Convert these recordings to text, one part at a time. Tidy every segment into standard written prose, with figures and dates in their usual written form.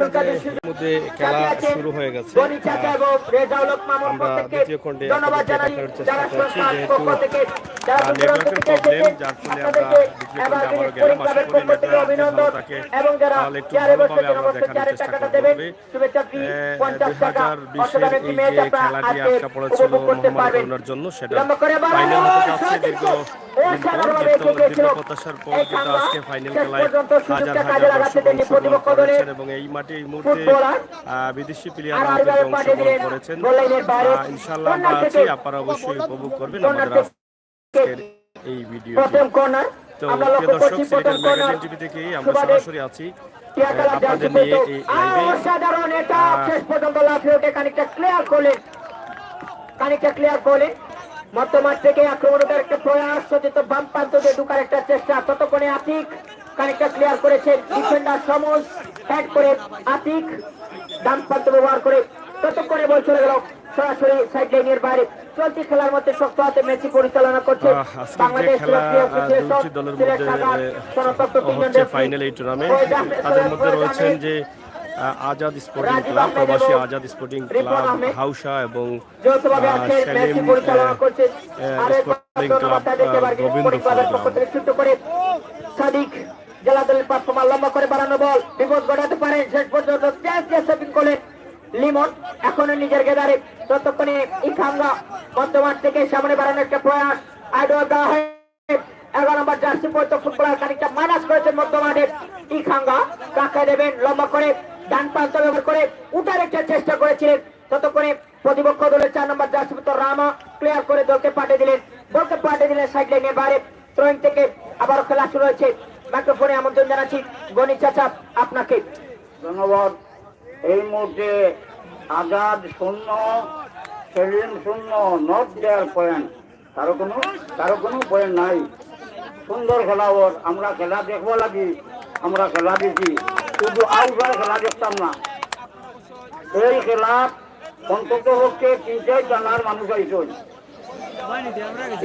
মধ্যে খেলা শুরু হয়ে গেছে। আমরা দ্বিতীয় খণ্ডে দেখানোর চেষ্টা করছি, যেহেতু নেটওয়ার্কের প্রবলেম, যার ফলে আমরা দ্বিতীয় খণ্ডে আবারও গেলাম। আশা করি নেটওয়ার্ক যদি ভালো থাকে তাহলে একটু ভালোভাবে আমরা দেখানোর চেষ্টা করবো। তবে 2020-এর এই যে খেলাটি আটকা পড়েছিল মহামারী করোনার জন্য, সেটা ফাইনাল হতে যাচ্ছে দীর্ঘ প্রত্যাশার পর। কিন্তু আজকে ফাইনাল খেলায় হাজার হাজার দর্শক অংশগ্রহণ করেছেন এবং এই মাঠে এই মুহূর্তে বিদেশি প্লেয়াররা কিন্তু অংশগ্রহণ করেছেন। ইনশাআল্লাহ আমরা আছি, আপনারা অবশ্যই উপভোগ করবেন আমাদের আজকের এই ভিডিও। তো প্রিয় দর্শক, সিলেটের ম্যাগাজিন টিভি থেকে আমরা সরাসরি আছি আপনাদের নিয়ে এই লাইভে। শেষ পর্যন্ত লাফিয়ে উঠে খানিকটা ক্লিয়ার করলেন মধ্যমাঠ থেকে আক্রমণের একটা প্রয়াস, সচিত বাম প্রান্ত দিয়ে ঢুকার একটা চেষ্টা, ততক্ষণে আতিক খানিকটা ক্লিয়ার করেছেন। ডিফেন্ডার সমস হ্যাড করে আতিক ডান প্রান্ত ব্যবহার করে ততক্ষণে বল চলে গেল সরাসরি সাইড লাইনের বাইরে। চলতি খেলার মধ্যে শক্ত হাতে ম্যাচ পরিচালনা করছে বাংলাদেশ দলের মধ্যে ফাইনাল এই টুর্নামেন্ট। তাদের মধ্যে রয়েছেন যে আজাদ স্পোর্টিং ক্লাব, প্রবাসী আজাদ স্পোর্টিং ক্লাব হাউসা এবং সেলিম স্পোর্টিং ক্লাব গোবিন্দপুর। সাদিক জেলা দলের পারফরমার লম্বা করে বাড়ানো বল বিপদ ঘটাতে পারেন। শেষ পর্যন্ত সেভিং করলেন লিমন, এখনো নিজের গেদারে। ততক্ষণে ইখাঙ্গা মধ্যমাঠ থেকে সামনে বাড়ানোর একটা প্রয়াস, আইডল দেওয়া হয় 11 নম্বর জার্সি পরিত ফুটবলার খানিকটা মাইনাস করেছেন মধ্যমাঠে। ইখাঙ্গা কাকে দেবেন লম্বা করে ডান প্রান্ত ব্যবহার করে উঠার একটা চেষ্টা করেছিলেন। ততক্ষণে প্রতিপক্ষ দলের 4 নম্বর জার্সি পরিত রামা ক্লিয়ার করে দলকে পাঠিয়ে দিলেন সাইড লাইনের বাইরে। থ্রোইং থেকে আবারও খেলা শুরু হয়েছে। মাইক্রোফোনে আমন্ত্রণ জানাচ্ছি গণিত চাচা আপনাকে। ধন্যবাদ। এই মুহূর্তে Azad 0, Salim 0, not there point, কারো কোনো পয়েন্ট নাই। সুন্দর খেলা ওর, আমরা খেলা দেখবো লাগি, আমরা খেলা দেখি, শুধু আউটার খেলা দেখতাম না। এই খেলা অন্তত হচ্ছে 3-4 জানার মানুষ আইসন।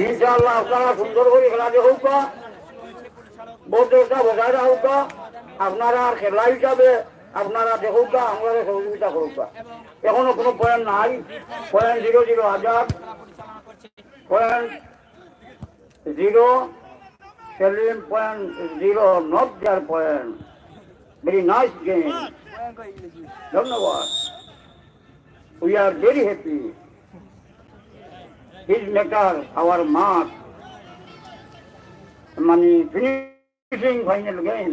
ইনশাআল্লাহ আপনারা সুন্দর করে খেলা দেখুক, বদলটা বজায় রাখুক, আপনারা খেলা হিসাবে আপনারা দেখুক, আমরা সহযোগিতা করুক। এখনো কোনো পয়েন্ট নাই। Point 0-0 Azad, point 0 Selim, point 0 not there point. Very nice game, ধন্যবাদ। We are very happy. His matter our mark, মানে ফিনিশিং ফাইনাল গেম।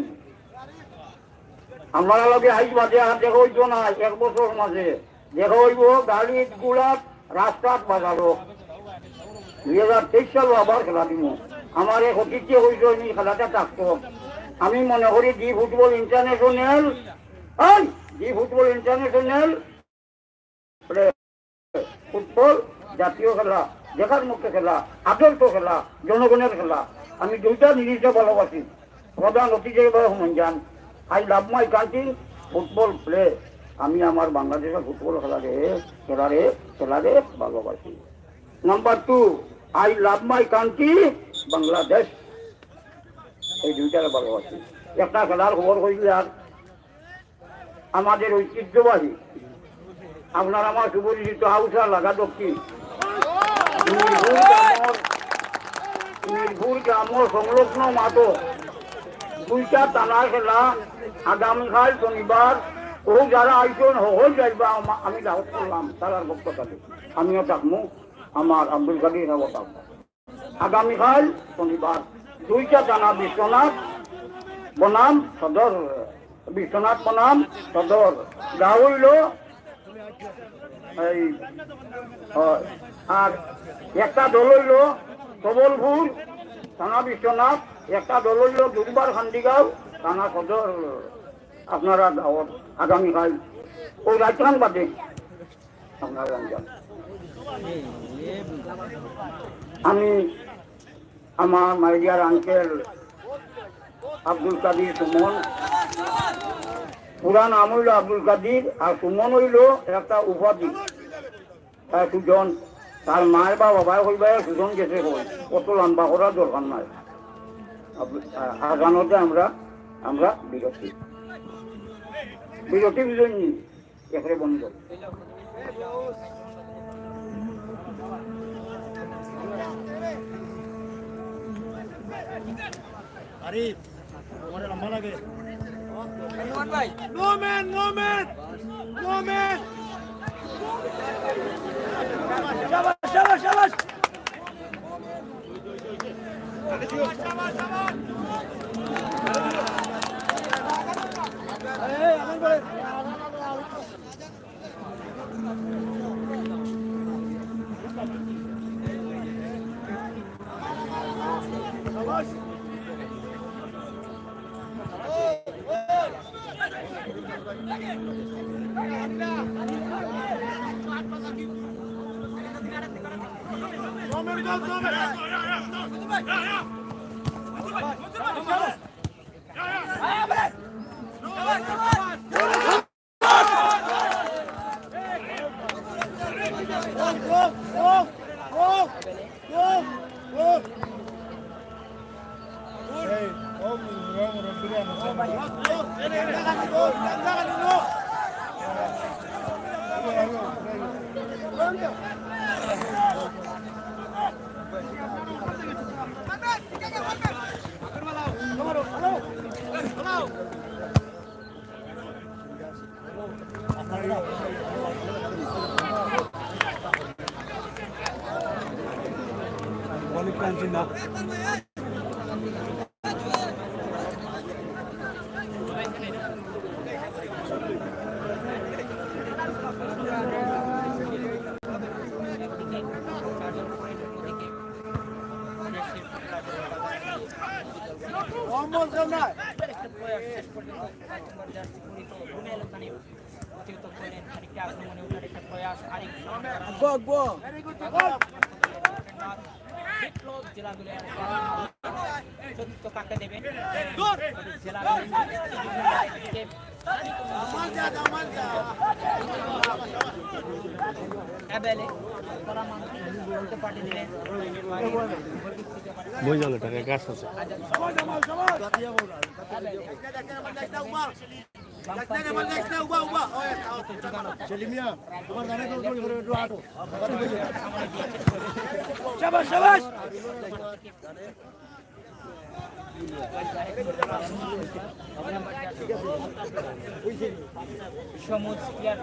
আমরা লগে আইস বাজে আর দেখা হইত না 1 বছর মাঝে দেখা হইব গাড়ি গুলাত রাস্তাত বাজারো। 2023 সাল আবার খেলা দিব। আমার এক অতিথি হইত নি খেলাটা থাকতো। আমি মনে করি জি ফুটবল ইন্টারন্যাশনাল ফুটবল জাতীয় খেলা, দেখার মুখ্য খেলা, আদর্শ খেলা, জনগণের খেলা। আমি দুইটা জিনিসটা ভালোবাসি। প্রধান অতিথি হুমন যান, I love my country, football play. আমি আমার বাংলাদেশের ফুটবল খেলারে ভালোবাসি। Number 2, I love my country, Bangladesh. এই দুইটারে ভালোবাসি। একটা খেলার খবর হইলে আর আমাদের ঐতিহ্যবাহী আপনার আমার সুপরিচিত হাউসা লাগা দক্ষিণ মিরপুর গ্রামের সংলগ্ন মাঠও 2টা টানা খেলা আগামীকাল শনিবার। ও যারা আইসন হয়ে যাইবা আমি দাওয়াত করলাম তারার পক্ষ থেকে। আমিও থাকবো, আমার আব্দুল কাদির থাকবো। আগামীকাল শনিবার 2টা টানা বিশ্বনাথ বনাম সদর, বিশ্বনাথ বনাম সদর। যা হইল এই আর একটা দল হইল সবলপুর থানা বিশ্বনাথ, একটা দল হইল দুর্বার খান্ডিগাঁও থানা সদর। আপনারা দাওয়াত আগামীকাল ওই রাজখান বাদে আপনারা যান। আমি আমার মাইডিয়ার আঙ্কেল আব্দুল কাদির সুমন, পুরা নাম হইল আব্দুল কাদির, আর সুমন হইল একটা উপাধি। সুজন, তার মায়ের বা বাবাই হইবা সুজন গেছে হই, কত লম্বা করার দরকার নাই। আগানোতে আমরা বিরতি। বিরতি বুঝুননি এখানে বন্ধ আরে তোমার লম্বা লাগে নো ম্যান শাবাশ চতুর্থ কাকে দেবেন জেলা বুঝলো টাকা গাছ আছে সমুদ্র প্লেয়ার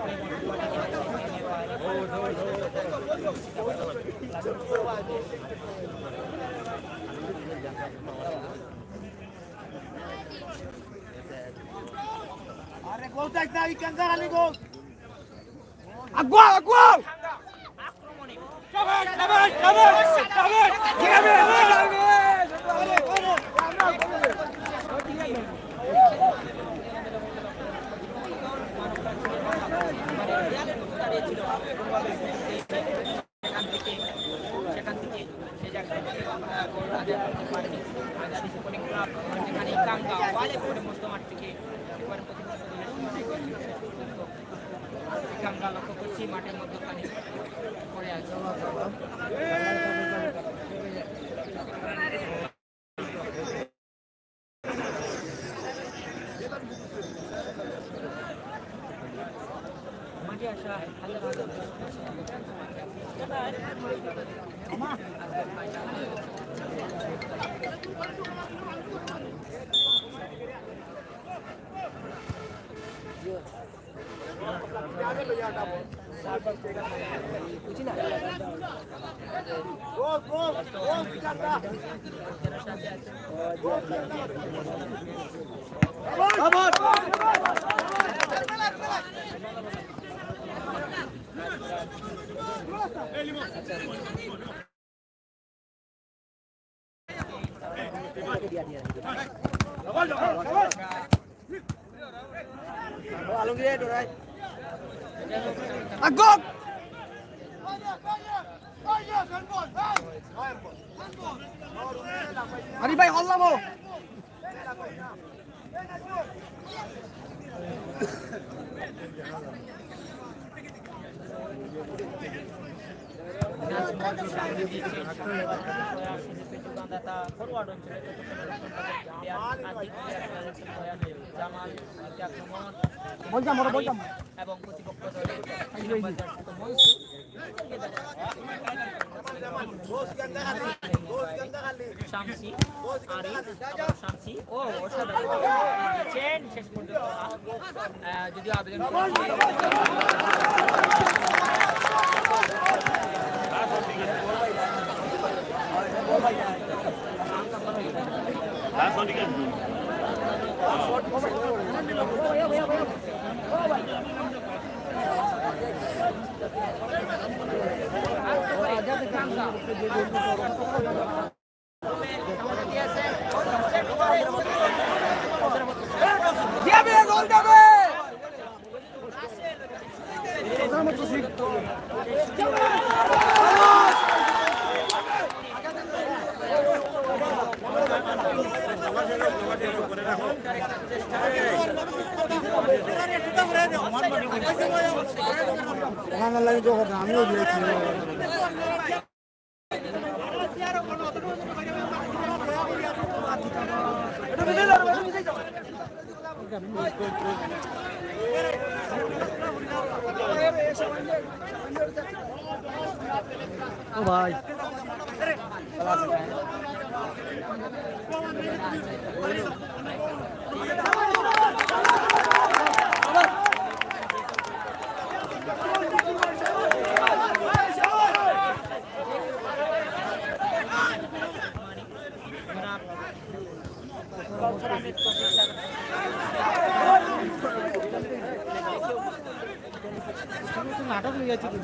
সেখান থেকে সে জায়গায় যেখানে কাঙ্গা বালে করে মধ্যমাঠ থেকে কাঙ্গা লক্ষ্য করছি মাঠের মধ্যখানে পড়ে আছে মাঠে আসা হাজার হাজার আরে ভাই হল্লামো সংবাদদাতা ফরওয়ার্ড অঞ্চলে জামাল আক্রমণ এবং প্রতিপক্ষ দলের শামসি আরিফ শামসি ও অসাধারণ শেষ পর্যন্ত যদিও আবেদন আমিও দিয়েছি ও ভাই নাটক নিয়ে যাচ্ছি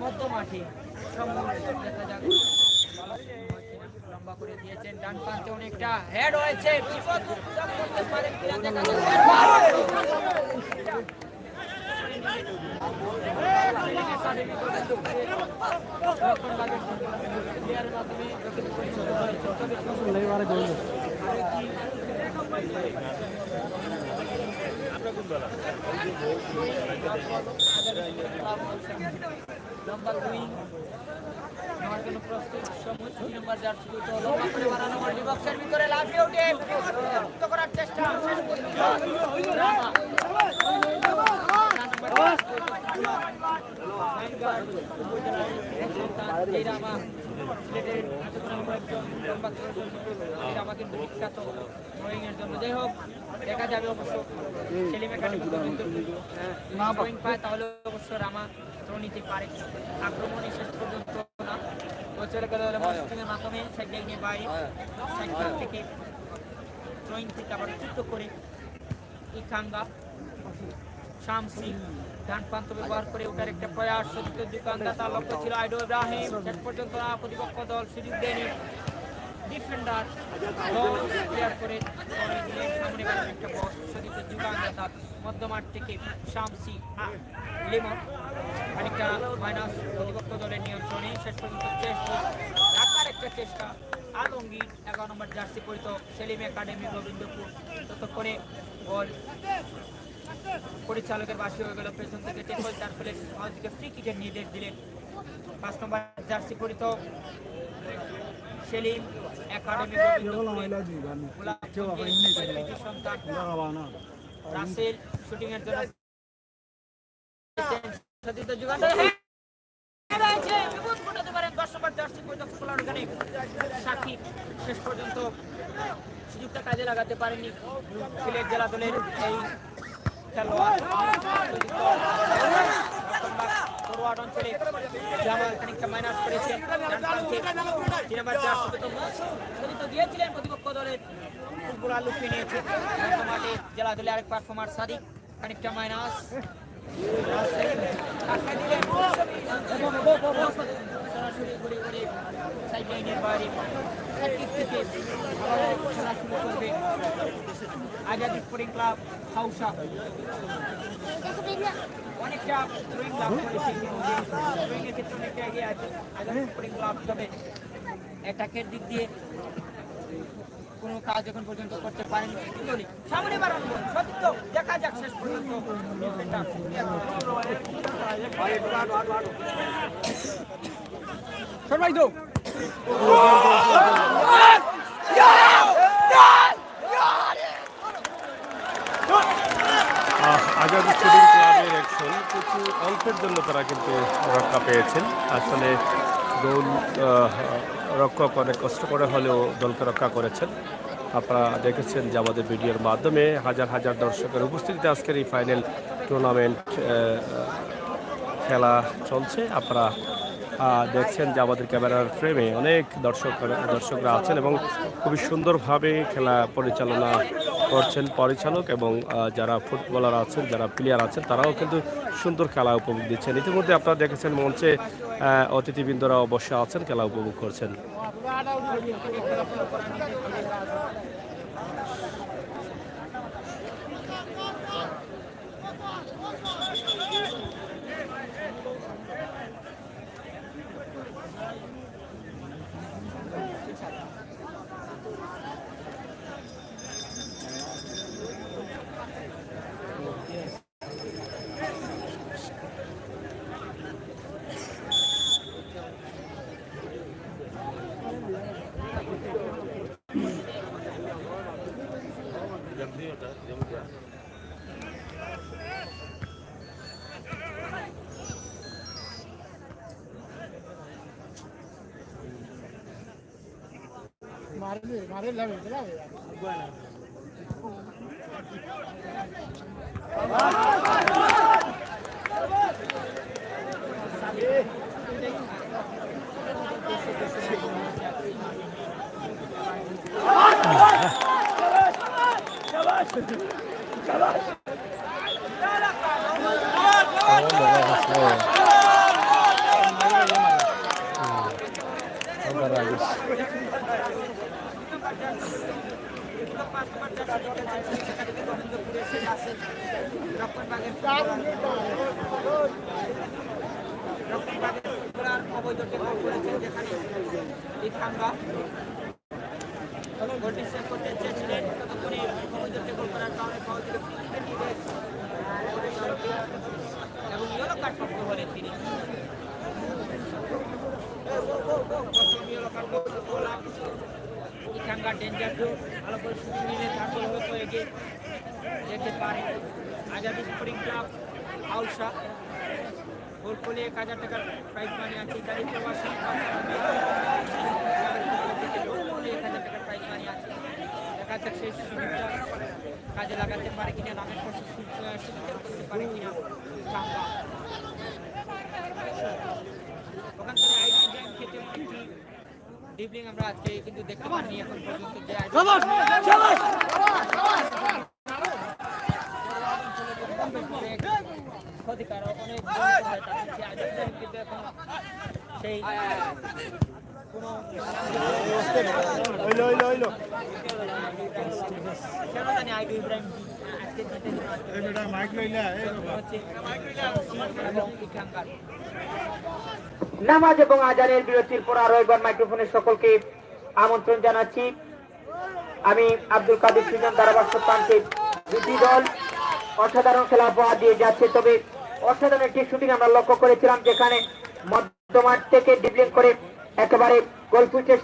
মধ্য মাঠে দেখা যাক লম্বা করে দিয়েছেন ডান প্রান্তে অনেকটা হেড হয়েছে বিপদ করতে পারেন কিনা দেখা লম্বা দুই নেওয়ার জন্য প্রস্তুত সময় 3 নম্বর জার্সি তো লম্বা করে বাড়ানো মাল্টি বক্সের ভিতরে লাফিয়ে উঠে মুক্ত করার চেষ্টা শেষ পর্যন্ত রামা এই রামা সিলেটের রামা কিন্তু বিখ্যাত ড্রয়িং এর জন্য যাই হোক দেখা যাবে অবশ্য ছেলে মেকানিক না ড্রয়িং পায় তাহলে অবশ্য রামা নিতে পারে আক্রমণে শেষ পর্যন্ত না তো চলে গেল মস্তিংয়ের মাধ্যমে সাইড লাইনে বাইরে সাইড থেকে ড্রয়িং থেকে আবার যুক্ত করে ইকাঙ্গা শামসি ডান প্রান্ত ব্যবহার করে ওটার একটা প্রয়াস সত্য দুকাঙ্গা তার লক্ষ্য ছিল আইডো ইব্রাহিম শেষ পর্যন্ত প্রতিপক্ষ দল সুযোগ দেয়নি ডিফেন্ডার ক্লিয়ার করে দিলেন সামনে গেলেন একটা বল সত্য দুকাঙ্গা তার মধ্যমাঠ থেকে শামসি লিমন খানিকটা মাইনাস প্রতিপক্ষ দলের নিয়ন্ত্রণে শেষ পর্যন্ত চেষ্টা রাখার একটা চেষ্টা আলমগীর 11 নম্বর জার্সি পরিত সেলিম একাডেমি গোবিন্দপুর ততক্ষণে বল পরিচালকের বাসী হয়ে গেল পেছন থেকে টেকল তার ফলে আমাদেরকে ফ্রি কিকের নির্দেশ দিলেন 5 নম্বর জার্সি পরিত সেলিম একাডেমি সন্তান রাসেল শুটিং এর জন্য সাক্ষী শেষ পর্যন্ত সুযোগটা কাজে লাগাতে পারেনি সিলেট জেলা দলের এই খেলোয়াড় অঞ্চলে জামাল খানিকটা মাইনাস করেছেন দিয়েছিলেন প্রতিপক্ষ দলের ফুটবল লুফিয়ে নিয়েছে মাঠে জেলা দলে আরেক পারফর্মার সাদিক খানিকটা মাইনাস সরাসরি ঘুরে ঘুরে সাইড লাইনের বাইরে সাইড থেকে খেলা শুরু করবে আজাদ স্পোর্টিং ক্লাব হাউসা। অনেকটা ড্রয়িং লাভ করেছে ড্রয়িং এর ক্ষেত্রে অনেকটা এগিয়ে আছে আজাদ স্পোর্টিং ক্লাব। তবে অ্যাটাকের দিক দিয়ে কোনো কাজ এখন পর্যন্ত করতে পারেনি। সামনে বাড়ানো সত্য দেখা যাক শেষ পর্যন্ত সবাই তো আজাদ স্পোর্টিং ক্লাবের অ্যাকশন কিছু অল্পের জন্য তারা কিন্তু রক্ষা পেয়েছেন। আসলে গোল রক্ষক অনেক কষ্ট করে হলেও দলকে রক্ষা করেছেন। আপনারা দেখেছেন যে আমাদের ভিডিওর মাধ্যমে হাজার হাজার দর্শকের উপস্থিতিতে আজকের এই ফাইনাল টুর্নামেন্ট খেলা চলছে। আপনারা দেখছেন যে আমাদের ক্যামেরার ফ্রেমে অনেক দর্শকরা আছেন এবং খুবই সুন্দরভাবে খেলা পরিচালনা করছেন পরিচালক এবং যারা ফুটবলার আছেন, যারা প্লেয়ার আছেন, তারাও কিন্তু সুন্দর খেলা উপভোগ দিচ্ছেন। ইতিমধ্যে আপনারা দেখেছেন মঞ্চে অতিথিবৃন্দরা অবশ্যই আছেন, খেলা উপভোগ করছেন। আজাদ স্পোর্টিং ক্লাব হাউসা গোল করলে 1000 টাকার প্রাইজ মানি আছে। ইতালি প্রবাসী 1000 টাকার প্রাইজ মানি আছে। দেখা যাক সেই সুযোগটা কাজে লাগাতে পারে কিনা, নামের পাশে সুবিচার করতে পারে কিনা। ওখান থেকে আইডি ব্যাংক খেতে একটি ডিবলিং আমরা আজকে কিন্তু দেখতে পারিনি এখন পর্যন্ত। যে ক্ষতিকার অনেক কিন্তু এখন সেই কোনো কেন জানি আইডি ইব্রাহিম আজকে নামাজ এবং আজানের বিরতির পর আরো একবার মাইক্রোফোনের সকলকে আমন্ত্রণ জানাচ্ছি। আমি আব্দুল কাদের সুজন ধারাভাষ্য প্রান্তে দুটি দল অসাধারণ খেলা উপহার দিয়ে যাচ্ছে। তবে অসাধারণ একটি শুটিং আমরা লক্ষ্য করেছিলাম, যেখানে মধ্যমাঠ থেকে ডিবলিং করে একেবারে গোলপোস্টের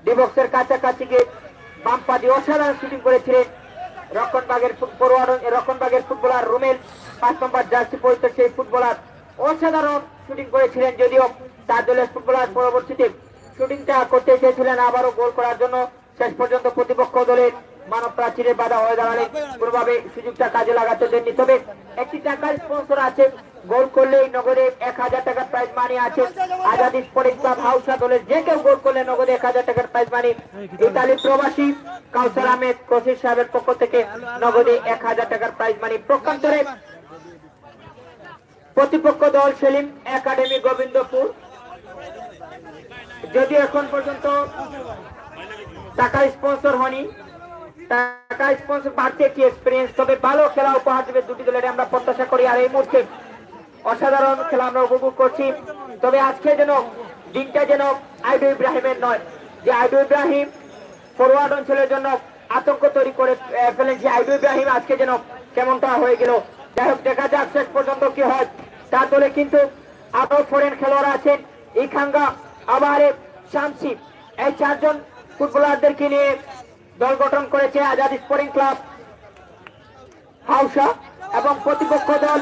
ডিবক্সের কাছাকাছি গিয়ে বাম পা দিয়ে অসাধারণ শুটিং করেছিলেন রক্ষণবাগের ফুটবলার রুমেল, 5 নম্বর জার্সি পরিচিত সেই ফুটবলার অসাধারণ শুটিং করেছিলেন। যদিও তার দলের ফুটবলার পরবর্তীতে শুটিংটা করতে চেয়েছিলেন আবারও গোল করার জন্য, শেষ পর্যন্ত প্রতিপক্ষ দলের মানব প্রাচীরে বাধা হয়ে দাঁড়ালে কোনোভাবে সুযোগটা কাজে লাগাতে দেননি। তবে একটি টাকার স্পন্সর আছে, গোল করলেই নগদে 1000 টাকার প্রাইজ মানি আছে। আজাদ স্পোর্টিং ক্লাব হাউসা দলের যে কেউ গোল করলে নগদে 1000 টাকার প্রাইজ মানি। ইতালি প্রবাসী কাউসার আহমেদ কোচিং সাহেবের পক্ষ থেকে নগদে 1000 টাকার প্রাইজ মানি। প্রকান্তরে প্রতিপক্ষ দল সেলিম একাডেমি গোবিন্দপুর। যদি এখন পর্যন্ত টাকা স্পন্সর হয়নি, টাকা স্পন্সর বাড়তে একটি এক্সপিরিয়েন্স, তবে ভালো খেলা উপহার দেবে দুটি দলের আমরা প্রত্যাশা করি। আর এই মুহূর্তে অসাধারণ খেলা আমরা উপভোগ করছি। তবে আজকে যেন দিনটা যেন আইডু ইব্রাহিমের নয়, যে আইডু ইব্রাহিম ফরওয়ার্ড অঞ্চলের জন্য আতঙ্ক তৈরি করে ফেলেছে। আইডু ইব্রাহিম আজকে যেন কেমনটা হয়ে গেল। যাই হোক, দেখা যাক শেষ পর্যন্ত কি হয়। তার দলে কিন্তু আরো ফরেন খেলোয়াড় আছেন, ইখাঙ্গা, আবার শামসি, এই চারজন ফুটবলারদেরকে নিয়ে দল গঠন করেছে আজাদ স্পোর্টিং ক্লাব হাউসা। এবং প্রতিপক্ষ দল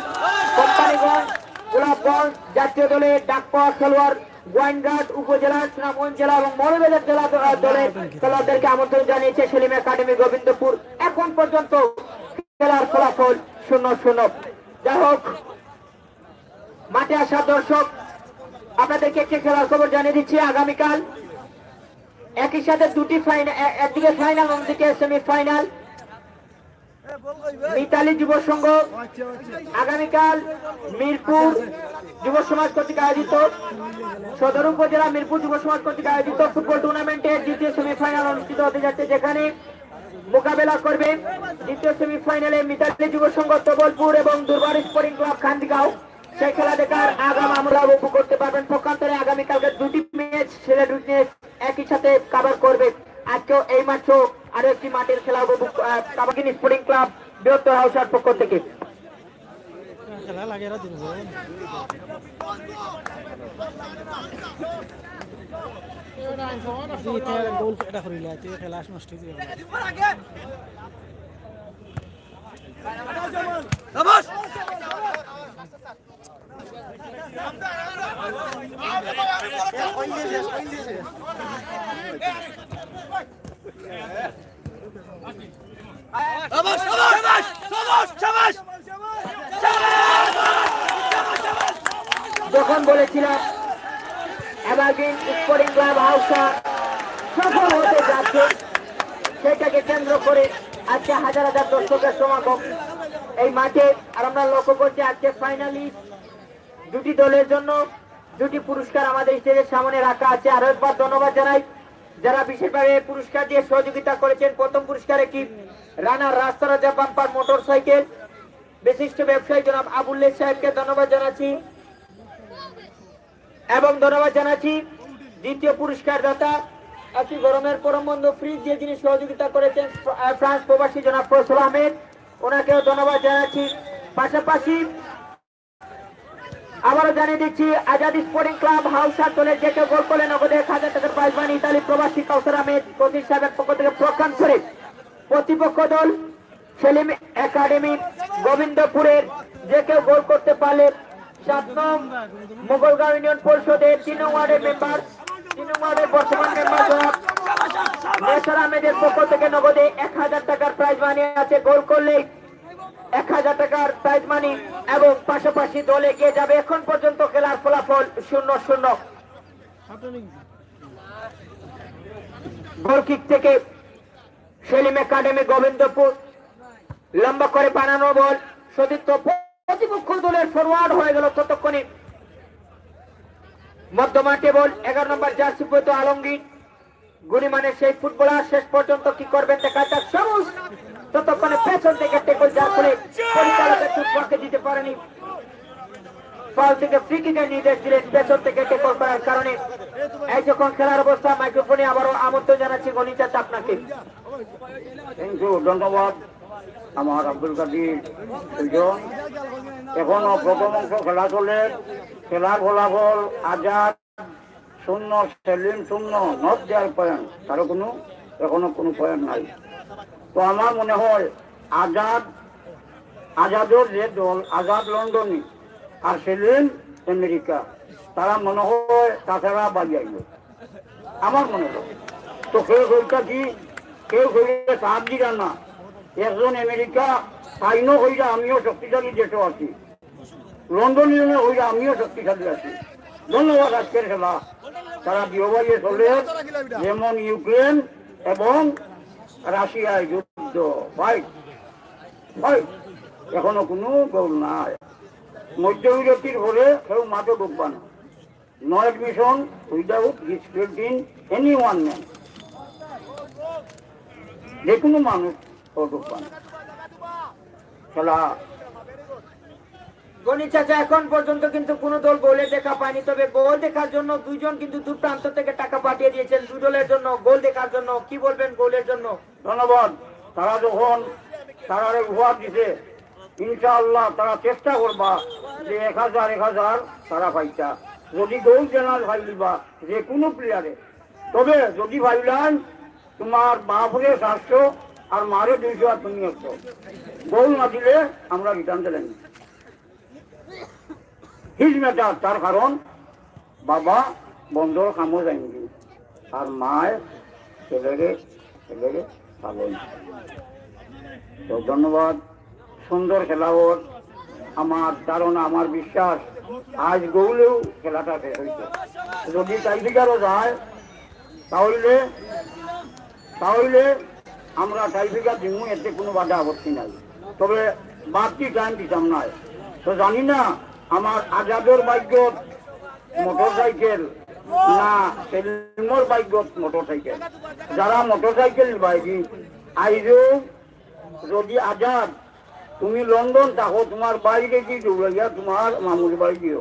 কোম্পানিগঞ্জ গোলাপগঞ্জ জাতীয় দলের ডাক পাওয়া খেলোয়াড় গোয়াইনঘাট উপজেলা, সুনামগঞ্জ জেলা এবং মৌলভীবাজার জেলা দলের খেলোয়াড়দেরকে আমন্ত্রণ জানিয়েছে সেলিম একাডেমি গোবিন্দপুর। এখন পর্যন্ত খেলার ফলাফল 0-0। যাই হোক, মাঠে আসা দর্শক আপনাদেরকে একটি খেলার খবর জানিয়ে দিচ্ছি। আগামীকাল একই সাথে দুটি ফাইনাল, একদিকে ফাইনাল অন্যদিকে সেমিফাইনাল। মিতালি যুব সংঘ আগামীকাল মিরপুর যুব সমাজ কর্তৃক আয়োজিত, সদর উপজেলা মিরপুর যুব সমাজ কর্তৃক আয়োজিত ফুটবল টুর্নামেন্টের দ্বিতীয় সেমিফাইনাল অনুষ্ঠিত হতে যাচ্ছে, যেখানে মোকাবেলা করবে দ্বিতীয় সেমিফাইনালে মিতালি যুব সংঘ তবলপুর এবং দুর্বার স্পোর্টিং ক্লাব খান্দিগাঁও। সেই খেলা দেখার আগাম আমরা উপভোগ করতে পারবেন। পক্ষান্তরে আগামীকালকে দুটি ম্যাচ সিলেট উইটনেস একই সাথে কভার করবে। আজকেও এই মাঠেও আরো একটি মাঠের খেলা উপভোগ কাবাকিন স্পোর্টিং ক্লাব বৃহত্তর হাউসার পক্ষ থেকে। খেলা লাগে এরা দিন গোল এটা করিলে খেলা নষ্ট হয়ে যাবে। যখন বলেছিলাম এভারগ্রিন স্পোর্টিং ক্লাব হাউসা সফল হতে যাচ্ছে, সেটাকে কেন্দ্র করে আজকে হাজার হাজার দর্শকের সমাগম এই মাঠে। আর আমরা লক্ষ্য করছি আজকে ফাইনালি দুটি দলের জন্য দুটি পুরস্কার আমাদের স্টেজের সামনে রাখা আছে। আরো একবার ধন্যবাদ জানাই যারা বিশেষভাবে পুরস্কার দিয়ে সহযোগিতা করেছেন। প্রথম পুরস্কার একটি রানার রাস্তা রাজা বাম্পার মোটর সাইকেল, বিশিষ্ট ব্যবসায়ী জনাব আবুল্লেহ সাহেবকে ধন্যবাদ জানাচ্ছি। এবং ধন্যবাদ জানাচ্ছি দ্বিতীয় পুরস্কার দাতা একটি গরমের পরম বন্ধু ফ্রিজ দিয়ে যিনি সহযোগিতা করেছেন ফ্রান্স প্রবাসী জনাব ফয়সল আহমেদ, ওনাকেও ধন্যবাদ জানাচ্ছি। পাশাপাশি আবারও জানিয়ে দিচ্ছি আজাদ স্পোর্টিং ক্লাব হাউসার দলের যে কেউ গোল করলে নগদে 1000 টাকার প্রাইজ মানি ইতালি প্রবাসী কাউসার আহমেদ কতির সাহেবের পক্ষ থেকে প্রকাশ করে। প্রতিপক্ষ দল সেলিম একাডেমি গোবিন্দপুরের যে কেউ গোল করতে পারলে 7 নং মোগলগাঁও ইউনিয়ন পরিষদের 3 নং ওয়ার্ডের মেম্বার, 3 নং ওয়ার্ডের বর্তমান মেম্বার জনাব নেসার আহমেদের পক্ষ থেকে নগদে 1000 টাকার প্রাইজ মানি আছে। গোল করলে 1000 টাকার প্রাইজ মানি এবং পাশাপাশি দল এগিয়ে যাবে। এখন পর্যন্ত খেলার ফলাফল 0-0। গোল কিক থেকে সেলিম একাডেমি গোবিন্দপুর লম্বা করে বানানো বল সতীর্থ প্রতিপক্ষ দলের ফরওয়ার্ড হয়ে গেল। ততক্ষণে মধ্যমাঠে বল 11 নম্বর জার্সি পরিহিত আলমগীর গুণিমানের সেই ফুটবলার শেষ পর্যন্ত কি করবেন দেখা যাক। সবুজ ততক্ষণে পেছন থেকে টেকল, যার ফলে পরিচালকের ফুটবলকে দিতে পারেনি। ফাউল থেকে ফ্রি কিকের নির্দেশ দিলেন পেছন থেকে টেকল করার কারণে। এই যখন খেলার অবস্থা মাইক্রোফোনে আবারও আমন্ত্রণ জানাচ্ছি গণি চাচা আপনাকে। থ্যাংক ইউ, ধন্যবাদ আমার আব্দুল কাদির সুজন। এখনো প্রথম অংশ খেলা চলে। খেলার ফলাফল আজাদ 0, সেলিম 0, নট দেওয়ার পয়েন্ট, কারো এখনো কোনো পয়েন্ট নাই। তো আমার মনে হয় আজাদের যে দল আজাদ লন্ডনী আর সেলিম আমেরিকা, তারা মনে হয় তাছাড়া বাড়ি আইল আমার মনে হয়। তো কেউ হইটা কি কেউ হইলে সাহায্য দিলাম না। একজন আমেরিকা সাইনও হইলে আমিও শক্তিশালী দেশে আছি, লন্ডন ইউনিয়নে হইলে আমিও শক্তিশালী আছি। ধন্যবাদ। আজকের খেলা তারা বিহবাইয়ে চলে, যেমন ইউক্রেন এবং রাশিয়ায় যুদ্ধ, ফাইট ফাইট, এখনো কোনো গোল নাই। মধ্যবিরতির হলে কেউ মাঠে ঢুকবা না। No admission without discipline any one man, যে কোনো মানুষ ও ঢুকবা না। খেলা গণি চাচা এখন পর্যন্ত কিন্তু কোন দল গোলে দেখা পায়নি, তবে গোল দেখার জন্য দুইজন কিন্তু দু প্রান্ত থেকে টাকা পাঠিয়ে দিয়েছেন দুই দলের জন্য গোল দেখার জন্য। কি বলবেন গোলের জন্য? ধন্যবাদ। তারা যখন তারা উপহার দিছে, ইনশাআল্লাহ তারা চেষ্টা করবা যে 1000 তারা পাইতা। যদি গোল জেনার ভাইলিবা যে কোনো প্লেয়ারে, তবে যদি ভাইলাম তোমার বাপরে 700 আর মারে 200 আর তুমি 100, গোল না দিলে আমরা রিটার্ন দিলেন হিজ ম্যাটার। তার কারণ বাবা বন্ধর কামও যায়নি আর মায়ের ছেলেরে পালন। তো ধন্যবাদ। সুন্দর খেলা ওর, আমার ধারণা আমার বিশ্বাস আজ গৌলেও খেলাটা শেষ হয়েছে। যদি টাইফিকারও যায় তাহলে আমরা টাইফিকার দিব, এতে কোনো বাধা আপত্তি নাই, তবে বাড়তি টাইম দিতাম না। তো জানি না আমার আজাদের বাইকত মোটর সাইকেল না সেলিমর বাইকত মোটর সাইকেল, যারা মোটর সাইকেল বাইকি আইজও যদি আজাদ তুমি লন্ডন থাকো, তোমার বাইরে কি দৌড়াইয়া তোমার মামুর বাড়ি দিও।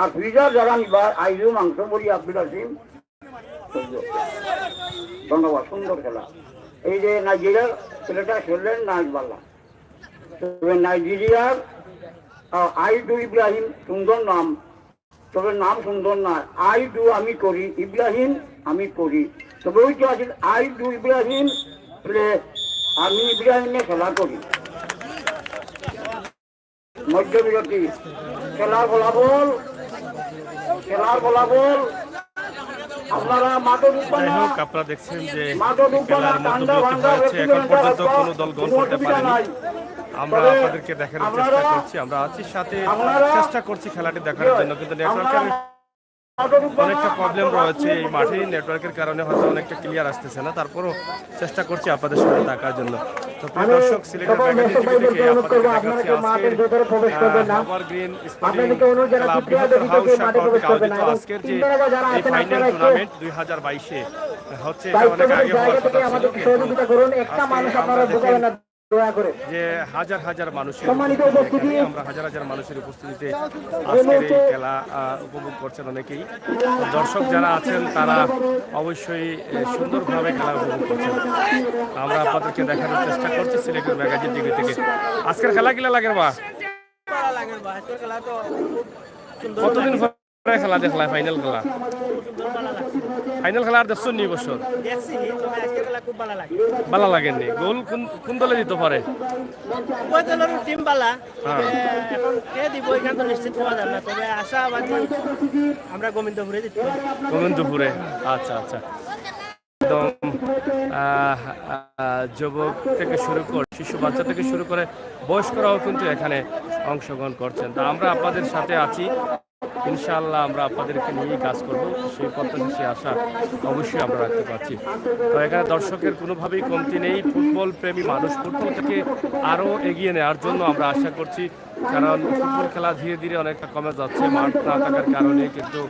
আর ফ্রিজার যারা নিবা আইজও মাংস বলি আব্দুল আসিম। ধন্যবাদ। সুন্দর খেলা। এই যে নাইজেরিয়ার ছেলেটা খেললেন নাইজবাল্লা, তবে নাইজেরিয়ার আইডু ইব্রাহিম সুন্দর নাম, তবে নাম সুন্দর না। আইডু আমি করি, ইব্রাহিম আমি করি, তবে ওইটা আছে আইডু ইব্রাহিম প্লে, আমি ইব্রাহিমে খেলা করি। মধ্যবিরতি খেলার ফলাফল আপনারা মাঠে ঢুকবেন যাই না। হোক, আপনারা দেখছেন যে মাঠে ঢুকবেন না, খেলার ঠান্ডা মধ্যবিরতি ভান্ডা হয়েছে। এখন পর্যন্ত কোনো দল গোল করতে অসুবিধা পারেনি। নাই। আমরা তবে আপনাদেরকে দেখানোর চেষ্টা করছি, আমরা আছি সাথে চেষ্টা করছি খেলাটি দেখার জন্য, কিন্তু নেটওয়ার্কের অনেকটা প্রবলেম রয়েছে এই মাঠে। নেটওয়ার্কের কারণে হয়তো অনেকটা ক্লিয়ার আসতেছে না, তারপরও চেষ্টা করছি আপনাদের সাথে থাকার জন্য। তো প্রিয় দর্শক, সিলেটের ম্যাগাজিন টিভি থেকে আপনাদেরকে দেখাচ্ছি আজকের এভারগ্রিন স্পোর্টিং ক্লাব বৃহত্তর হাউস শাখা কর্তৃক আয়োজিত আজকের যে এই ফাইনাল টুর্নামেন্ট 2022-এ হচ্ছে। এটা অনেক আগে হওয়ার কথা ছিল, কিন্তু আমরা দেখি যে হাজার হাজার মানুষের উপস্থিতি, আমরা হাজার হাজার মানুষের উপস্থিতিতে আজকের এই খেলা উপভোগ করছেন অনেকেই। দর্শক যারা আছেন তারা অবশ্যই সুন্দরভাবে খেলা উপভোগ করছেন। আমরা আপনাদেরকে দেখানোর চেষ্টা করছি সিলেটের ম্যাগাজিন টিভি থেকে। আজকের খেলা কিলা লাগে বা কতদিন পরে খেলা দেখলা? ফাইনাল খেলা আর দেখছেন নি বছর? ভালো লাগেননি? গোল কোন দলে দিতে পারে? টিম বালা এখন কে দিব এখান তো নিশ্চিত হওয়া যাবে না, তবে আশাবাদী আমরা গোবিন্দপুরে দিতে পারি। গোবিন্দপুরে, আচ্ছা। একদম যুবক থেকে শুরু করে শিশু বাচ্চা থেকে শুরু করে বয়স্করাও কিন্তু এখানে অংশগ্রহণ করছেন। তা আমরা আপনাদের সাথে আছি, ইনশাআল্লাহ আমরা আপনাদেরকে নিয়েই কাজ করব, সেই প্রত্যাশা সেই আশা অবশ্যই আমরা রাখতে পারছি। তো এখানে দর্শকের কোনোভাবেই কমতি নেই। ফুটবল প্রেমী মানুষ ফুটবলটাকে আরও এগিয়ে নেওয়ার জন্য আমরা আশা করছি, কারণ ফুটবল খেলা ধীরে ধীরে অনেকটা কমে যাচ্ছে, মাঠ না থাকার কারণে কিন্তু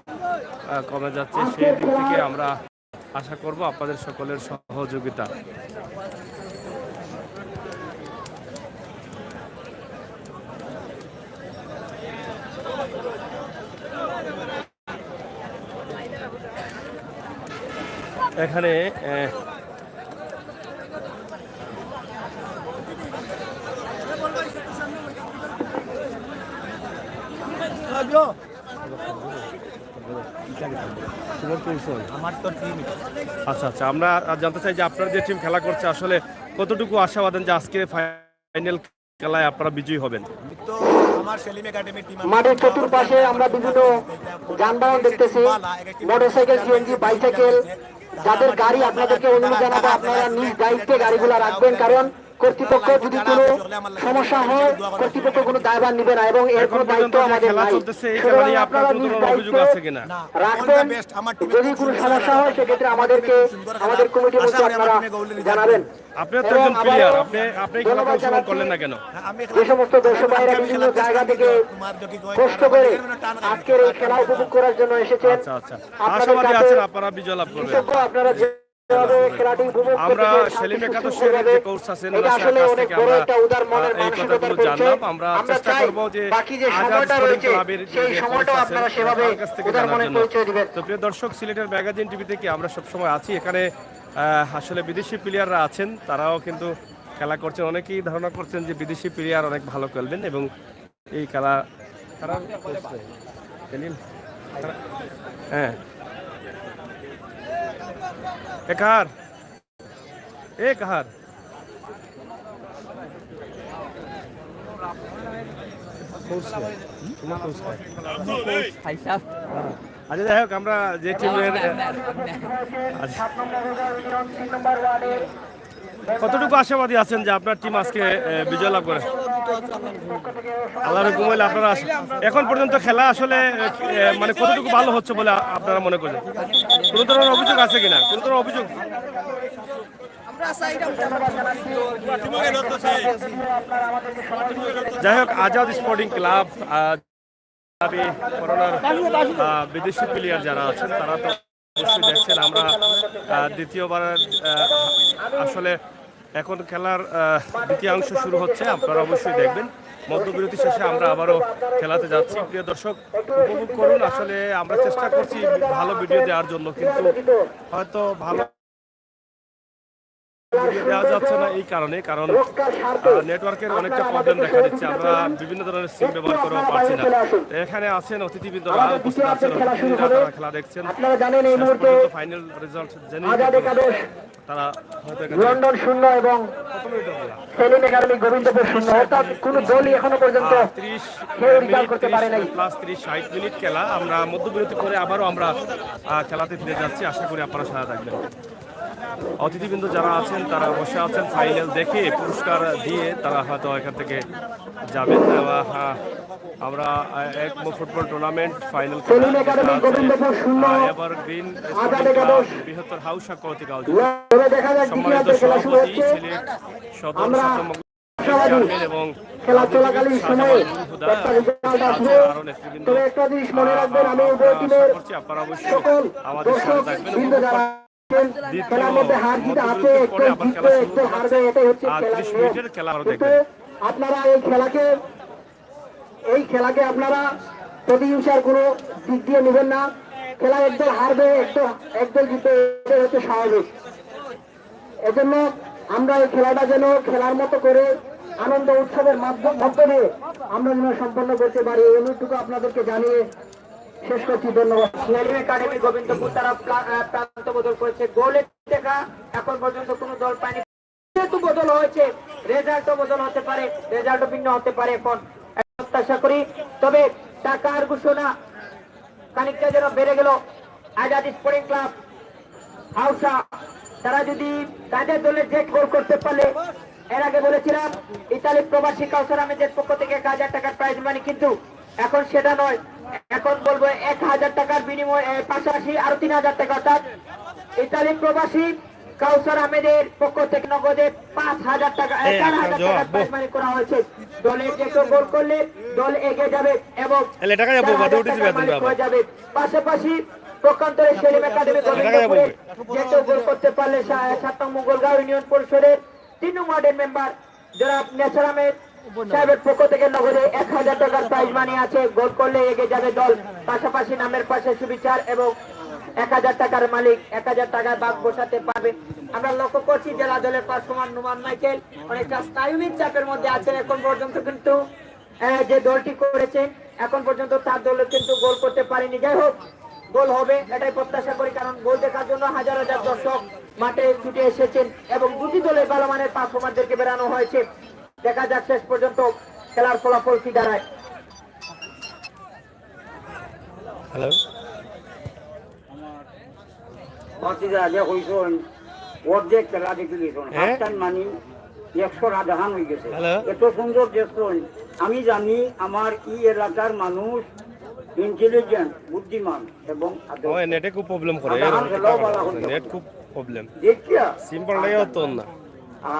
কমে যাচ্ছে। সেই দিক থেকে আমরা আশা করব আপনাদের সকলের সহযোগিতা। এখানে আচ্ছা, আমরা জানতে চাই যে আপনার যে টিম খেলা করছে আসলে কতটুকু আশাবাদী যে আজকে ফাইনাল খেলায় আপনারা বিজয়ী হবেন? মাঠের চতুর্পাশে আমরা বিভিন্ন যানবাহন দেখতেছি, মোটরসাইকেল, সিএনজি, বাইসাইকেল। যাদের গাড়ি আপনাদেরকে অনুরোধ জানাবো আপনারা নিজ দায়িত্বে গাড়িগুলো রাখবেন, কারণ কর্তৃপক্ষ যদি কোনো সমস্যা হয় কর্তৃপক্ষ কোনো দায়ভার নিবে না এবং এর এখন কোনো পর্যন্ত দায়িত্ব যে আমাদের খেলা নাই। চলতেছে এই খেলা সুতরাং নিয়ে আপনার আপনারা কোনো নিজ ধরনের অভিযোগ দায়িত্বে আছে কিনা? রাখবেন। যদি কোনো সমস্যা হয় সেক্ষেত্রে আমাদেরকে আমাদের কমিটির মধ্যে আপনারা জানাবেন। আপনিও তো একজন প্লেয়ার, আপনি এই খেলাতে অংশগ্রহণ করলেন না কেন? যে সমস্ত দর্শক ভাইরা বিভিন্ন জায়গা থেকে কষ্ট করে আজকের এই খেলা উপভোগ করার জন্য এসেছেন, আচ্ছা আচ্ছা, আপনাদের আশাবাদী কাছে আছেন আপনারা বিজয় লাভ করবেন। কৃতজ্ঞ। আপনারা যেভাবে খেলাটি উপভোগ আমরা করতেছেন, সেলিম একাদশ শান্তিপূর্ণভাবে, যে কোচ আছেন এটা ওনার আসলে কাছ অনেক থেকে বড় আমরা একটা উদার মনের এই মানসিকতার কথাগুলো পরিচয়। জানলাম। আমরা চেষ্টা চাই করব যে বাকি যে আজাদ সময়টা স্পোর্টিং রয়েছে ক্লাবের সেই যে সময়টাও কোচ আপনারা আছেন সেভাবে তার কাছ থেকে উদার জানার মনের জন্য। পরিচয় দিবেন। তো প্রিয় দর্শক, সিলেটের ম্যাগাজিন টিভি থেকে আমরা সবসময় আছি। এখানে আসলে বিদেশি প্লেয়াররা আছেন, তারাও কিন্তু খেলা করছেন। অনেকেই ধারণা করছেন যে বিদেশি প্লেয়ার অনেক ভালো খেলবেন এবং এই খেলা খারাপ হ্যাঁ একার एक हार আচ্ছা, যাই হোক আমরা যে টিমের কতটুকু আশাবাদী আছেন যে আপনার টিম আজকে বিজয় লাভ করে? আল্লাহর হুকুম হইলে আপনারা এখন পর্যন্ত খেলা আসলে মানে কতটুকু ভালো হচ্ছে বলে আপনারা মনে করেন? কোনো ধরনের অভিযোগ আছে কিনা? কোনো ধরনের অভিযোগ? যাই হোক, আজাদ স্পোর্টিং ক্লাব করোনার বিদেশি প্লেয়ার যারা আছেন তারা তো অবশ্যই দেখছেন। আমরা দ্বিতীয়বার আসলে এখন খেলার দ্বিতীয়াংশ শুরু হচ্ছে, আপনারা অবশ্যই দেখবেন। মধ্যবিরতি শেষে আমরা আবারও খেলাতে যাচ্ছি। প্রিয় দর্শক, উপভোগ করুন। আসলে আমরা চেষ্টা করছি ভালো ভিডিও দেওয়ার জন্য, কিন্তু হয়তো ভালো ভিডিও দেওয়া যাচ্ছে না এই কারণে, কারণ নেটওয়ার্কের অনেকটা প্রবলেম দেখা দিচ্ছে। আমরা বিভিন্ন ধরনের সিম ব্যবহার করতে পারছি না। এখানে আছেন অতিথিবৃন্দরা, উপস্থিত আছেন অতিথিরা, তারা খেলা দেখছেন। আপনারা জানেন এই মুহূর্তে ফাইনাল রেজাল্ট আজাদ একাদশ তারা হয়তো লন্ডন 0 এবং সেলিম একাডেমি গোবিন্দপুর 0, অর্থাৎ কোন দলই এখনো পর্যন্ত 30 কেউ রেজাল্ট করতে পারে নাই। প্লাস 30 60 মিনিট খেলা। আমরা মধ্যবিরতি করে আবারও আমরা খেলাতে ফিরে যাচ্ছি। আশা করি আপনারা সাথে থাকবেন। অতিথিবৃন্দ যারা আছেন তারা বসে আছেন, ফাইনাল দেখে পুরস্কার দিয়ে তারা হয়তো এখান থেকে যাবেন। আমরা এক ফুটবল টুর্নামেন্ট ফাইনাল এবার গ্রিন বৃহত্তর হাউসা কৌতিক সম্মানিত সভাপতি সিলেট সদর চেয়ারম্যান এবং খেলা চলাকালীন সময়ে একটা রেজাল্ট আসবে। তবে একটা জিনিস মনে রাখবেন, আমি উভয় টিমের আপনারা অবশ্যই সকল আমাদের সাথে দর্শক থাকবেন। বৃন্দ যারা খেলার মধ্যে হার জিত আছে, একটু জিতবে একটু হারবে, এটাই হচ্ছে খেলার নিয়ম। কিন্তু আপনারা এই খেলাকে আপনারা প্রতিহিংসার কোনো দিক দিয়ে নেবেন না। খেলা একদল হারবে, একদল জিতবে, এটাই হচ্ছে স্বাভাবিক। এজন্য আমরা এই খেলাটা যেন খেলার মতো করে আনন্দ উৎসবের মাধ্যমে আমরা যেন সম্পন্ন করতে পারি, এই অনুরোধটুকু আপনাদেরকে জানিয়ে শেষ করছি। ধন্যবাদ। সেলিম একাডেমি গোবিন্দপুর তারা প্রান্ত বদল করেছে। গোলের দেখা এখন পর্যন্ত কোনো দল পায়নি। যেহেতু বদল হয়েছে, রেজাল্টও বদল হতে পারে, রেজাল্টও ভিন্ন হতে পারে। এখন প্রত্যাশা করি, তবে টাকার ঘোষণা খানিকটা যেন বেড়ে গেল। আজাদ স্পোর্টিং ক্লাব হাউসা তারা যদি তাদের দলের যে গোল করতে পারলে, এর আগে বলেছিলাম ইতালি প্রবাসী কাউসার আহমেদের পক্ষ থেকে 1000 টাকার প্রাইজ মানি, কিন্তু এখন সেটা নয়। এখন বলবো 1000 টাকার বিনিময়ে পাশাপাশি আরো 3000 টাকা, অর্থাৎ ইতালি প্রবাসী কাউসার আহমেদের পক্ষ থেকে নগদে 5000 টাকা 1000 টাকার প্রাইজ মানি করা হয়েছে। দলে যে কেউ গোল করলে দল এগিয়ে যাবে এবং যাবে। পাশাপাশি পক্ষান্তরে সেলিম একাডেমি গোবিন্দপুরে যে কেউ গোল করতে পারলে 7 নং মঙ্গলগাঁও ইউনিয়ন পরিষদের 3 নং ওয়ার্ডের মেম্বার যারা নেসার আহমেদ সাহেবের পক্ষ থেকে নগদে 1000 টাকার প্রাইজ মানি আছে। গোল করলে এগিয়ে যাবে দল। পাশাপাশি নামের পাশে সুবিচার এবং 1000 টাকার মালিক 1000 টাকার ভাগ বসাতে পারবে। আমরা লক্ষ্য করছি জেলা দলের পারফরম্যান্স নুমান মাইকেল অনেকটা শারীরিক চাপের মধ্যে আছেন এখন পর্যন্ত, কিন্তু যে দলটি করেছেন এখন পর্যন্ত তার দলে কিন্তু গোল করতে পারেনি। যাই হোক, গোল হবে এটাই প্রত্যাশা করি, কারণ গোল দেখার জন্য হাজার হাজার দর্শক মাঠে ছুটে এসেছেন এবং দুটি দলের ভালো মানের পারফরম্যান্সদেরকে বেরানো হয়েছে। দেখা যাক শেষ পর্যন্ত খেলার ফলাফল কি দাঁড়ায়। হ্যালো, অর্ধেক খেলা দেখে গেছেন, হাফ টাইম মানি 100 রাজাহান হয়ে গেছে। হ্যালো। এত সুন্দর দেশ। আমি জানি আমার এই এলাকার মানুষ ইন্টেলিজেন্ট, বুদ্ধিমান এবং ও নেটে খুব প্রবলেম করে নেট খুব প্রবলেম দেখিয়া সিম্পলটাই হতো না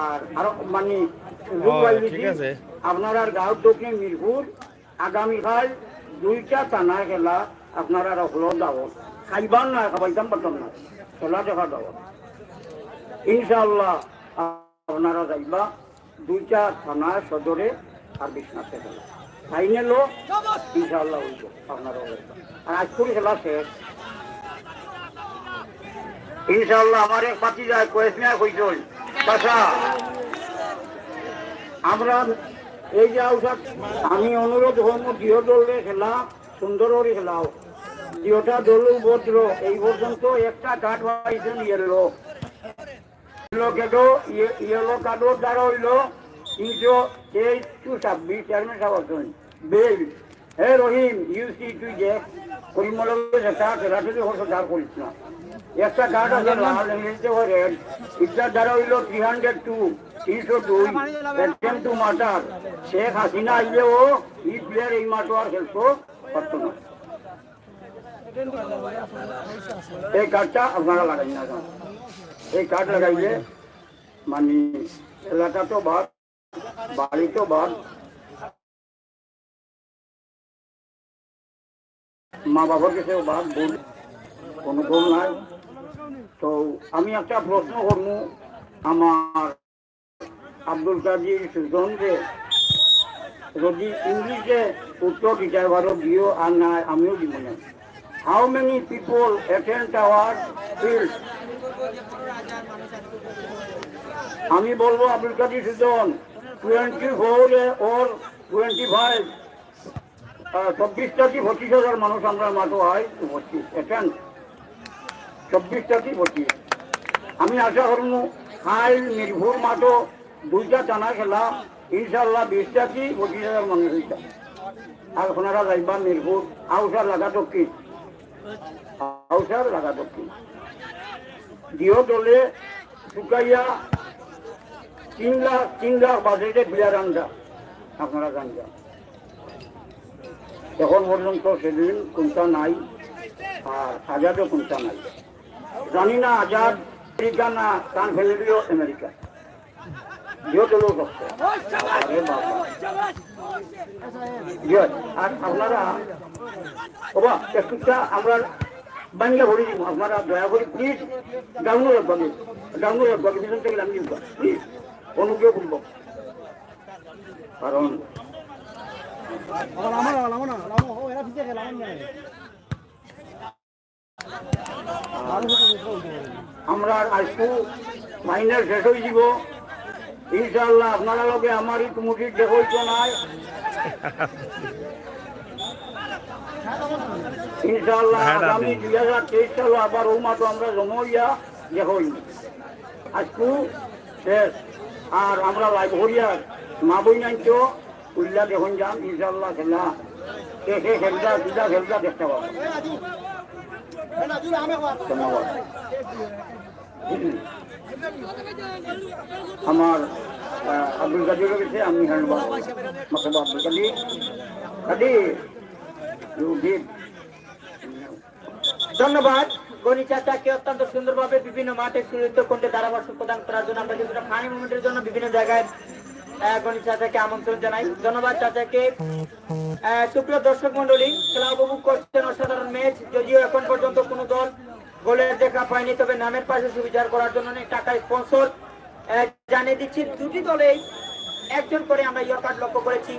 আর আরো মানে সুযোগ ও, পাইছি, ঠিক আছে। আপনার গাঁও দক্ষিণ মিরপুর আগামীকাল 2টা থানা খেলা আপনারা হলো যাব খাইবার না খাবাইতাম পারতাম না খেলা দেখা যাব ইনশাআল্লাহ আপনারা যাইবা 2টা থানা সদরে আর বিশ্বনাথে খেলা ফাইনালও ইনশাআল্লাহ হইব আপনারা আর আজকুর খেলা শেষ ইনশাআল্লাহ। আমার এক পাতি যায় কোয়েসমিয়া কইছল বাসা আমরা এই যে ঔষধ আমি অনুরোধ হম গৃহ দলে খেলা সুন্দর করে খেলাও গৃহটা দল ভদ্র এই পর্যন্ত একটা কাঠ পাইছেন ইয়েলো ইয়েলো কার্ডর দ্বারা হইল 323-26 চেয়ারম্যান সাহেব বেল হে রহিম ইউসি তুই যে পরিমলের একটা খেলাটি হতো দাঁড় করিস না একটা কার্ড আছে লাল ইংরেজিতে রেড ইটার দ্বারা হইল 302 টু মাটার শেখ হাসিনা আইলে ও এই প্লেয়ার এই মাঠও আর খেলতো পারতো না। এই কার্ডটা আপনারা লাগাই না এই কার্ড লাগাইলে মানে এলাকা তো বাদ বাড়ি তো বাদ মা বাবার কাছে বাদ বোন কোনো গোল নাই। তো আমি একটা প্রশ্ন করবো আমার আব্দুল কাদির সুজনকে যদি ইংলিশে উত্তর দিতে পারো দিও আর না আমিও দিব না। How many people attend hour field? আমি বলবো আব্দুল কাদির সুজন 24 or 25 24,000 মানুষ আমরা মাঠে হয় 25 অ্যাটেন্ড 24,000 আমি আশা করবো খাইল মিরপুর মাঠও 2টা টানা খেলা ইনশাল্লাহ 20,000 মানুষ হইতা আর আপনারা যাইবা মিরপুর আউসার লাগা দক্ষিণ দিও দলে শুকাইয়া 3 লাখ বাজেটে প্লেয়ার আনজা আপনারা জানজা এখন পর্যন্ত সেদিন কোনটা নাই আর আজাদও কোনটা নাই জানি না আজাদ আমেরিকা না কান ফেলে দিও আমেরিকা দিও দল আর আপনারা ওবা একটুটা আমরা বাংলা ভরে দিব আপনারা দয়া করে প্লিজ ডাউনলোড করবেন পিছন থেকে আমি প্লিজ অনুগ্রহ করব কারণ আমরা আজকু মাইনার শেষ হয়ে যাব ইনশাআল্লাহ আপনারা লগে আমারই কমিটির দেখা হইতো নাই ইনশাআল্লাহ আগামী 2023 সালে আবার ও মাঠে আমরা জমা হইয়া দেখা হইব আজকু শেষ আর আমরা লাইভ হরিয়ার মা বই নাই তো উল্লা দেখুন যান ইনশাআল্লাহ খেলা শেষে খেলতা দেখতে পাবো ধন্যবাদ। আমার আব্দুল কাদির কাছে আমি আব্দুল কাদির ধন্যবাদ গণি চাচাকে অত্যন্ত সুন্দরভাবে বিভিন্ন মাঠে সুনিশ্চিত করতে ধারাভাষ্য প্রদান করার জন্য আমরা কিছুটা ফানি মুভমেন্টের জন্য বিভিন্ন জায়গায় গণি চাচাকে আমন্ত্রণ জানাই। ধন্যবাদ চাচাকে। সুপ্রিয় দর্শক মন্ডলী, খেলা উপভোগ করছেন অসাধারণ ম্যাচ। যদিও এখন পর্যন্ত কোনো দল গোলের দেখা পায়নি, তবে নামের পাশে সুবিচার করার জন্য টাকা স্পন্সর জানিয়ে দিচ্ছি। দুটি দলেই একজন করে আমরা ইয়ো কার্ড লক্ষ্য করেছি।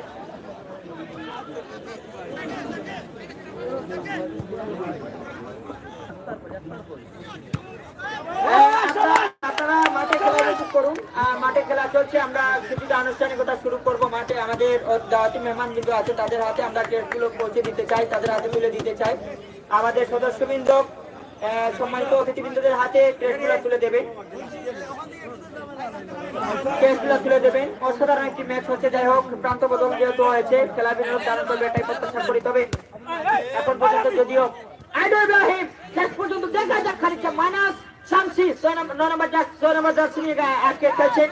আপনারা মাঠে খেলা উপভোগ করুন। মাঠে খেলা চলছে, আমরা কিছুটা আনুষ্ঠানিকতা শুরু করব। মাঠে আমাদের দাওয়াতি মেহমান কিন্তু আছে, তাদের হাতে আমরা টেস্টগুলো পৌঁছে দিতে চাই, তাদের হাতে তুলে দিতে চাই। আমাদের সদস্যবৃন্দ সম্মানিত অতিথিবৃন্দদের হাতে টেস্টগুলো তুলে দেবেন। অসাধারণ একটি ম্যাচ হচ্ছে। যাই হোক, প্রান্ত বদল যেহেতু হয়েছে, খেলা বিনোদন দারুণ করবে এটাই প্রত্যাশা করি। তবে এখন পর্যন্ত যদিও আইডল ইব্রাহিম শেষ পর্যন্ত দেখা যাক খানিকটা মাইনাস শামসি 9 নম্বর জার্সি নিয়ে আজকে খেলছেন।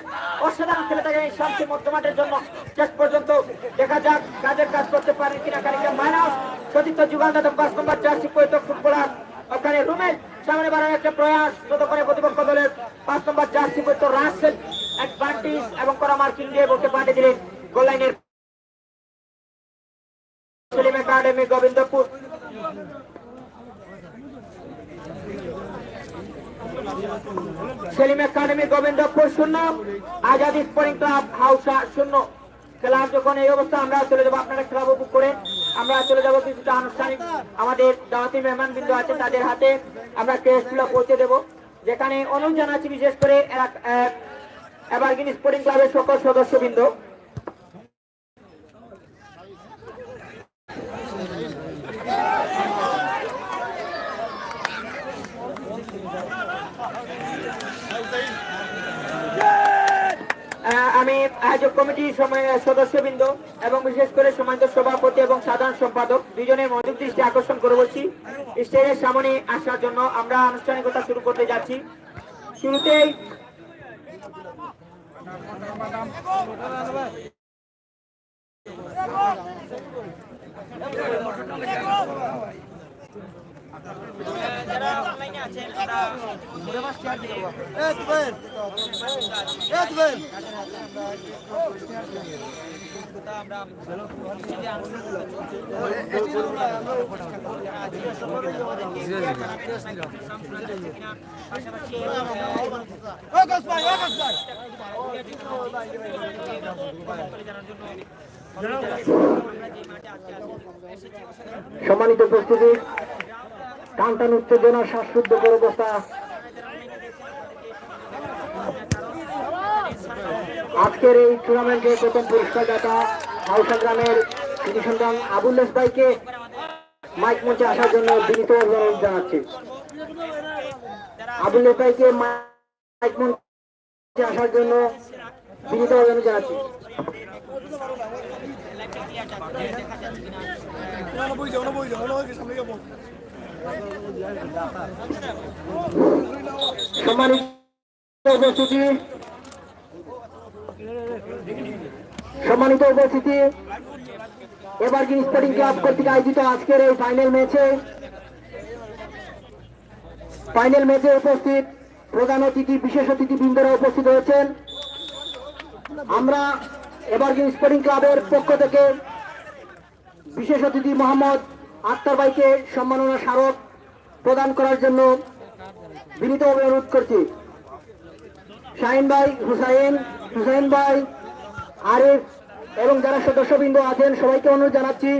অসাধারণ খেলে থাকেন এই শামসি মধ্যমাঠের জন্য। শেষ পর্যন্ত দেখা যাক কাজের কাজ করতে পারেন কিনা। খানিকটা মাইনাস সতীর্থ যুগান্তর 5 নম্বর জার্সি পরিত ফুটবলার ওখানে রুমেল সামনে বাড়ানোর একটা প্রয়াস। ততক্ষণে প্রতিপক্ষ দলের 5 নম্বর জার্সি পরিত রাসেল অ্যাডভান্টেজ এবং করা মার্কিং দিয়ে বলতে পাঠিয়ে দিলেন গোল লাইনের Selim academy Gobindapur. Selim academy Gobindapur 0, Azadi sporting club হাউসা 0। খেলার যখন এই অবস্থা আমরা চলে যাবো, আপনারা খেলা উপভোগ করেন। আমরা চলে যাবো কিছুটা আনুষ্ঠানিক আমাদের দাওয়াতি মেহমান বিন্দু আছে তাদের হাতে আমরা ক্রেস্টগুলো পৌঁছে দেবো, যেখানে অনুরোধ জানাচ্ছি বিশেষ করে এভারগ্রিন স্পোর্টিং ক্লাবের সকল সদস্যবৃন্দ আমি আয়োজক কমিটির সদস্যবৃন্দ এবং বিশেষ করে সম্মানিত সভাপতি এবং সাধারণ সম্পাদক দুজনের মনোযোগ দৃষ্টি আকর্ষণ করে বলছি স্টেজের সামনে আসার জন্য। আমরা আনুষ্ঠানিকতা শুরু করতে যাচ্ছি। শুরুতেই যারা অনলাইনে আছেন সম্মানিত উপস্থিতি, টানটান উত্তেজনা শ্বাসরুদ্ধকর অবস্থা। আজকের এই টুর্নামেন্টের প্রথম পুরস্কার দাতা হাউসা গ্রামের কৃতি সন্তান আবুল্লেস ভাইকে মাইক মঞ্চে আসার জন্য বিনীত অনুরোধ জানাচ্ছি। আবুল্লেস ভাইকে মাইক মঞ্চে আসার জন্য বিনীত অনুরোধ জানাচ্ছি। সম্মানিত উপস্থিতি, এভারগ্রিন স্পোর্টিং ক্লাব কর্তৃক আয়োজিত আজকের এই ফাইনাল ম্যাচে উপস্থিত প্রধান অতিথি বিশেষ অতিথি বৃন্দরা উপস্থিত হয়েছেন। আমরা এভারগ্রিন স্পোর্টিং ক্লাবের পক্ষ থেকে বিশেষ অতিথি মোহাম্মদ আক্তার ভাইকে সম্মাননা স্মারক প্রদান করার জন্য বিনীত অনুরোধ করছি। শাহিন ভাই, হুসাইন ভাই, আরিফ এবং যারা সদস্যবৃন্দ আছেন সবাইকে অনুরোধ জানাচ্ছি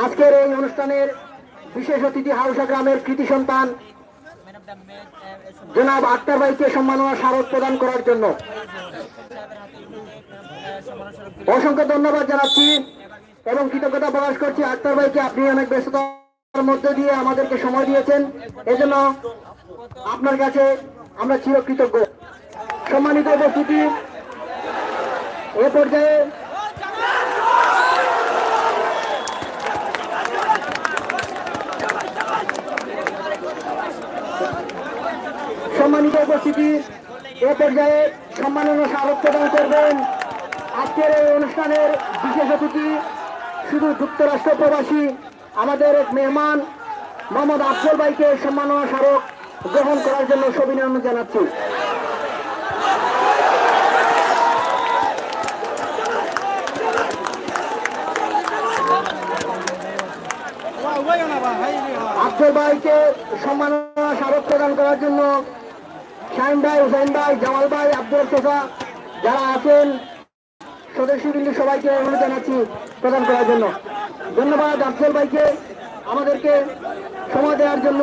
আজকের এই অনুষ্ঠানের বিশেষ অতিথি হাউসা গ্রামের কৃতি সন্তান জনাব আক্তার ভাইকে সম্মাননা স্মারক প্রদান করার জন্য অসংখ্য ধন্যবাদ জানাচ্ছি এবং কৃতজ্ঞতা প্রকাশ করছি আক্তার ভাইকে। আপনি অনেক ব্যস্ততার মধ্যে দিয়ে আমাদেরকে সময় দিয়েছেন, এজন্য আপনার কাছে আমরা চিরকৃতজ্ঞ। সম্মানিত উপস্থিতি, এ পর্যায়ে সম্মাননা স্মারক প্রদান করবেন আজকের এই অনুষ্ঠানের বিশেষ অতিথি শুধু যুক্তরাষ্ট্র প্রবাসী আমাদের এক মেহমান মোহাম্মদ আফজল ভাইকে সম্মাননা স্মারক গ্রহণ করার জন্য অভিনন্দন জানাচ্ছি। আফজল ভাইকে সম্মাননা স্মারক প্রদান করার জন্য শাহিন ভাই, হুসাইন ভাই, জামাল ভাই, আব্দুল সোফা যারা আছেন সদস্যবৃন্দ সবাইকে অনুরোধ জানাচ্ছি প্রদান করার জন্য। ধন্যবাদ আফজল ভাইকে আমাদেরকে সময় দেওয়ার জন্য।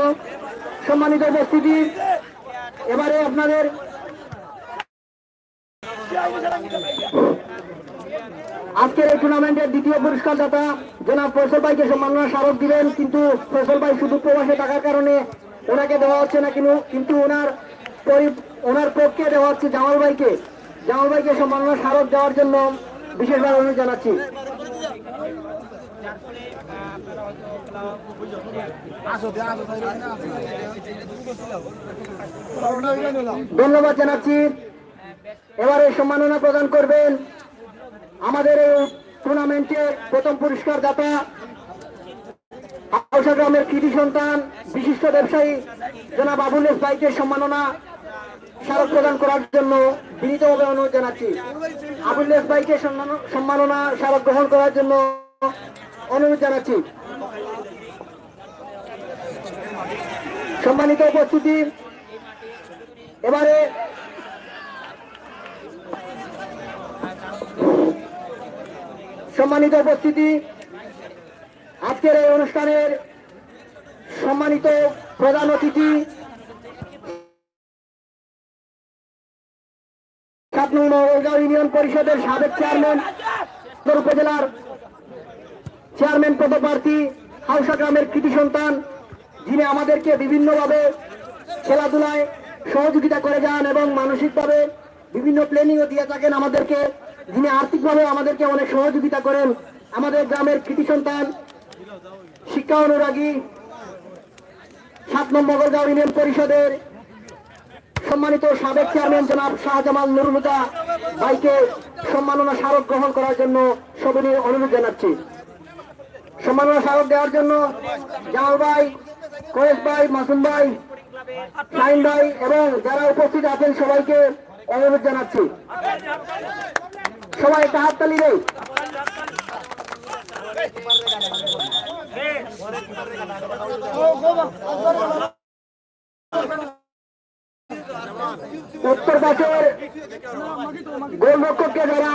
সম্মানিত উপস্থিতি, এবারে আপনাদের আজকের এই টুর্নামেন্টের দ্বিতীয় পুরস্কার দাতা জনাব ফয়সল ভাইকে সম্মাননা স্মারক দিবেন, কিন্তু ফয়সল ভাই শুধু প্রবাসে থাকার কারণে ওনাকে দেওয়া হচ্ছে না, কিন্তু ওনার পক্ষে দেওয়া হচ্ছে জামাল ভাইকে সম্মাননা স্মারক দেওয়ার জন্য বিশেষভাবে অনুরোধ জানাচ্ছি। যার ফলে আপনারা হয়তো ধন্যবাদ জানাচ্ছি। এবারে সম্মাননা প্রদান করবেন আমাদের এই টুর্নামেন্টের প্রথম পুরস্কার দাতা আউশা গ্রামের কৃতি সন্তান বিশিষ্ট ব্যবসায়ী জনাব আবুলেস ভাইকে সম্মাননা স্মারক প্রদান করার জন্য বিনীতভাবে অনুরোধ জানাচ্ছি। আবুলেস ভাইকে সম্মাননা স্মারক গ্রহণ করার জন্য অনুরোধ জানাচ্ছি। সম্মানিত উপস্থিতি, এবারে সম্মানিত উপস্থিতি, আজকের এই অনুষ্ঠানের সম্মানিত প্রধান অতিথি 7 নং নওগাঁ ইউনিয়ন পরিষদের সাবেক চেয়ারম্যান, উপজেলার চেয়ারম্যান পদপ্রার্থী হাউসা গ্রামের কৃতি সন্তান, যিনি আমাদেরকে বিভিন্নভাবে খেলাধুলায় সহযোগিতা করে যান এবং মানসিকভাবে বিভিন্ন প্ল্যানিংও দিয়ে থাকেন আমাদেরকে, যিনি আর্থিকভাবে আমাদেরকে অনেক সহযোগিতা করেন। আমাদের গ্রামের কৃতি সন্তান, শিক্ষা অনুরাগী 7 নম্বর নওগাঁ ইউনিয়ন পরিষদের সম্মানিত সাবেক চেয়ারম্যান জনাব শাহজামাল নুরুলহুদা ভাইকে সম্মাননা স্মারক গ্রহণ করার জন্য সবিনয় অনুরোধ জানাচ্ছি। সম্মাননা স্মারক দেওয়ার জন্য জামাল ভাই, কয়েস ভাই, মাসুম ভাই, শাহিন ভাই এবং যারা উপস্থিত আছেন সবাইকে অনুরোধ জানাচ্ছি। সবাই একটা হাততালি দেই। উত্তর পাশের গোলরক্ষককে যারা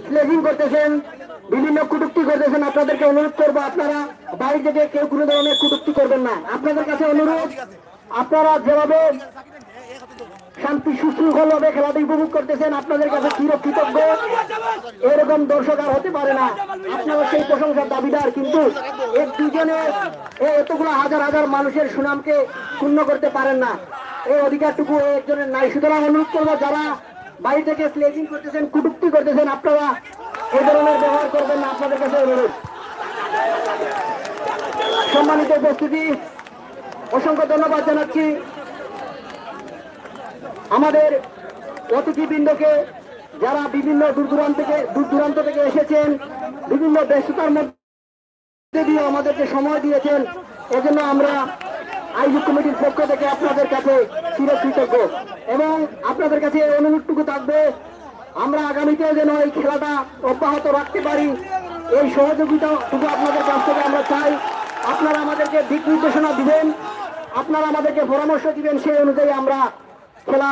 স্লেজিং করতেছেন, বিভিন্ন কটূক্তি করতেছেন, আপনাদেরকে অনুরোধ করবো আপনারা বাইরে থেকে কেউ কোনো ধরনের কটূক্তি করবেন না। আপনাদের কাছে অনুরোধ, আপনারা যেভাবে শান্তি সুশৃঙ্খল ভাবে খেলাটি উপভোগ করতেছেন, আপনাদের কাছে চিরকৃতজ্ঞ। এরকম দর্শক আর হতে পারে না, আপনারা সেই প্রশংসার দাবিদার, কিন্তু এক দুজনে এতগুলো হাজার হাজার মানুষের সুনামকে ক্ষুণ্ণ করতে পারেন না, এই অধিকারটুকু একজনের নাই। সুতরাং অনুরোধ করবো যারা বাড়ি থেকে স্লেজিং করতেছেন, কটূক্তি করতেছেন, আপনারা এই ধরনের ব্যবহার করবেন না, আপনাদের কাছে অনুরোধ। সম্মানিত উপস্থিতি, অসংখ্য ধন্যবাদ জানাচ্ছি আমাদের অতিথিবৃন্দকে, যারা বিভিন্ন দূর দূরান্ত থেকে এসেছেন, বিভিন্ন ব্যস্ততার মধ্যে দিয়ে আমাদেরকে সময় দিয়েছেন। এজন্য আমরা আয়োজক কমিটির পক্ষ থেকে আপনাদের কাছে চিরকৃতজ্ঞ এবং আপনাদের কাছে এই অনুরোধটুকু থাকবে, আমরা আগামীতে যেন এই খেলাটা অব্যাহত রাখতে পারি, এই সহযোগিতাটুকু আপনাদের কাছ থেকে আমরা চাই। আপনারা আমাদেরকে দিক নির্দেশনা দিবেন, আপনারা আমাদেরকে পরামর্শ দিবেন, সেই অনুযায়ী আমরা খেলা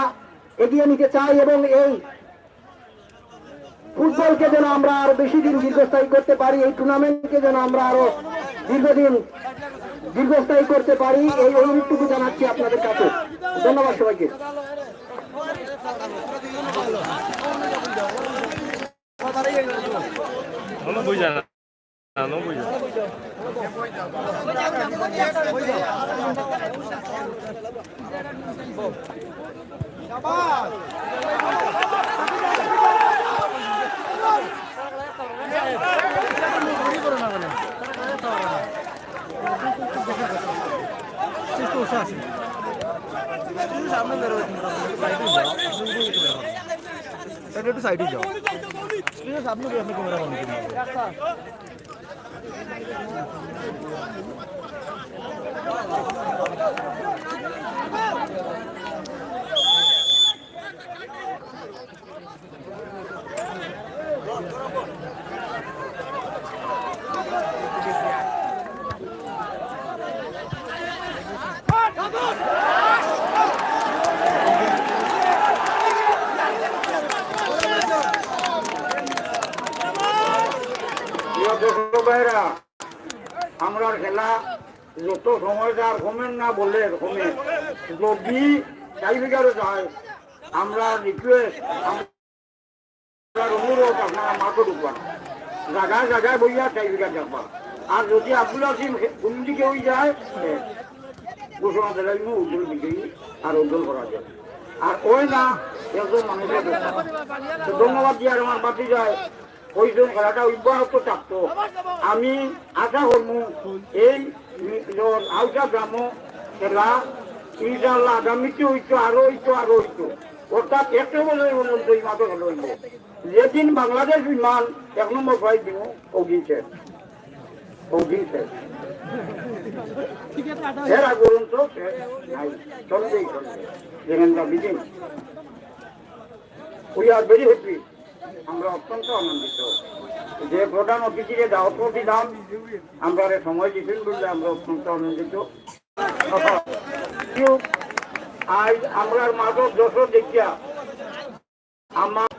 এগিয়ে নিতে চাই এবং এই ফুটবলকে যেন আমরা আরো বেশি দিন দীর্ঘস্থায়ী করতে পারি, এই টুর্নামেন্টকে যেন আমরা আরো দীর্ঘদিন দীর্ঘস্থায়ী করতে পারি, এই অনুরোধটুকু জানাচ্ছি আপনাদের কাছে। ধন্যবাদ সবাইকে। একটু সাইডে যাও, সামনে আপনি ক্যামেরা বন্ধ করুন। আমরা খেলা যত সময়টা কমেন না বলে কমে, যদি টাইব্রেকারে যায় আমরা রিকোয়েস্ট, অনুরোধ আপনারা মাঠে ঢুকবেন, জায়গায় জায়গায় বইয়া টাইব্রেকার দেখবা। আর যদি আব্দুল আসিম কোন দিকে ওই যায় ঘোষণা দিলাম উজ্জ্বল বিজয়ী আর উজ্জ্বল করা যায়। আর ওই না একজন মানুষের ধন্যবাদ দিয়ে আর আমার বাতি যায় ওইজন খেলাটা অব্যাহত থাকতো। আমি আশা করবো এই হাউসা গ্রাম খেলা ইনশাল্লাহ আগামীতে হইতো আরো হইতো অর্থাৎ একটা বলে এই মাঠে খেলা হইব। যেদিন বাংলাদেশ বিমান 1 নম্বর প্রাইজ দিব ওদিন শেষ এর আগে পর্যন্ত নাই চলবেই যেখানকার বিদিন উই আর ভেরি হ্যাপি। আমরা অত্যন্ত আনন্দিত যে প্রধান অতিথিকে দাওয়াত দিলাম, আমরা সময় দিচ্ছেন বললে আমরা অত্যন্ত আনন্দিত। আজ আমরা মাদক যশোর দেখিয়া আমার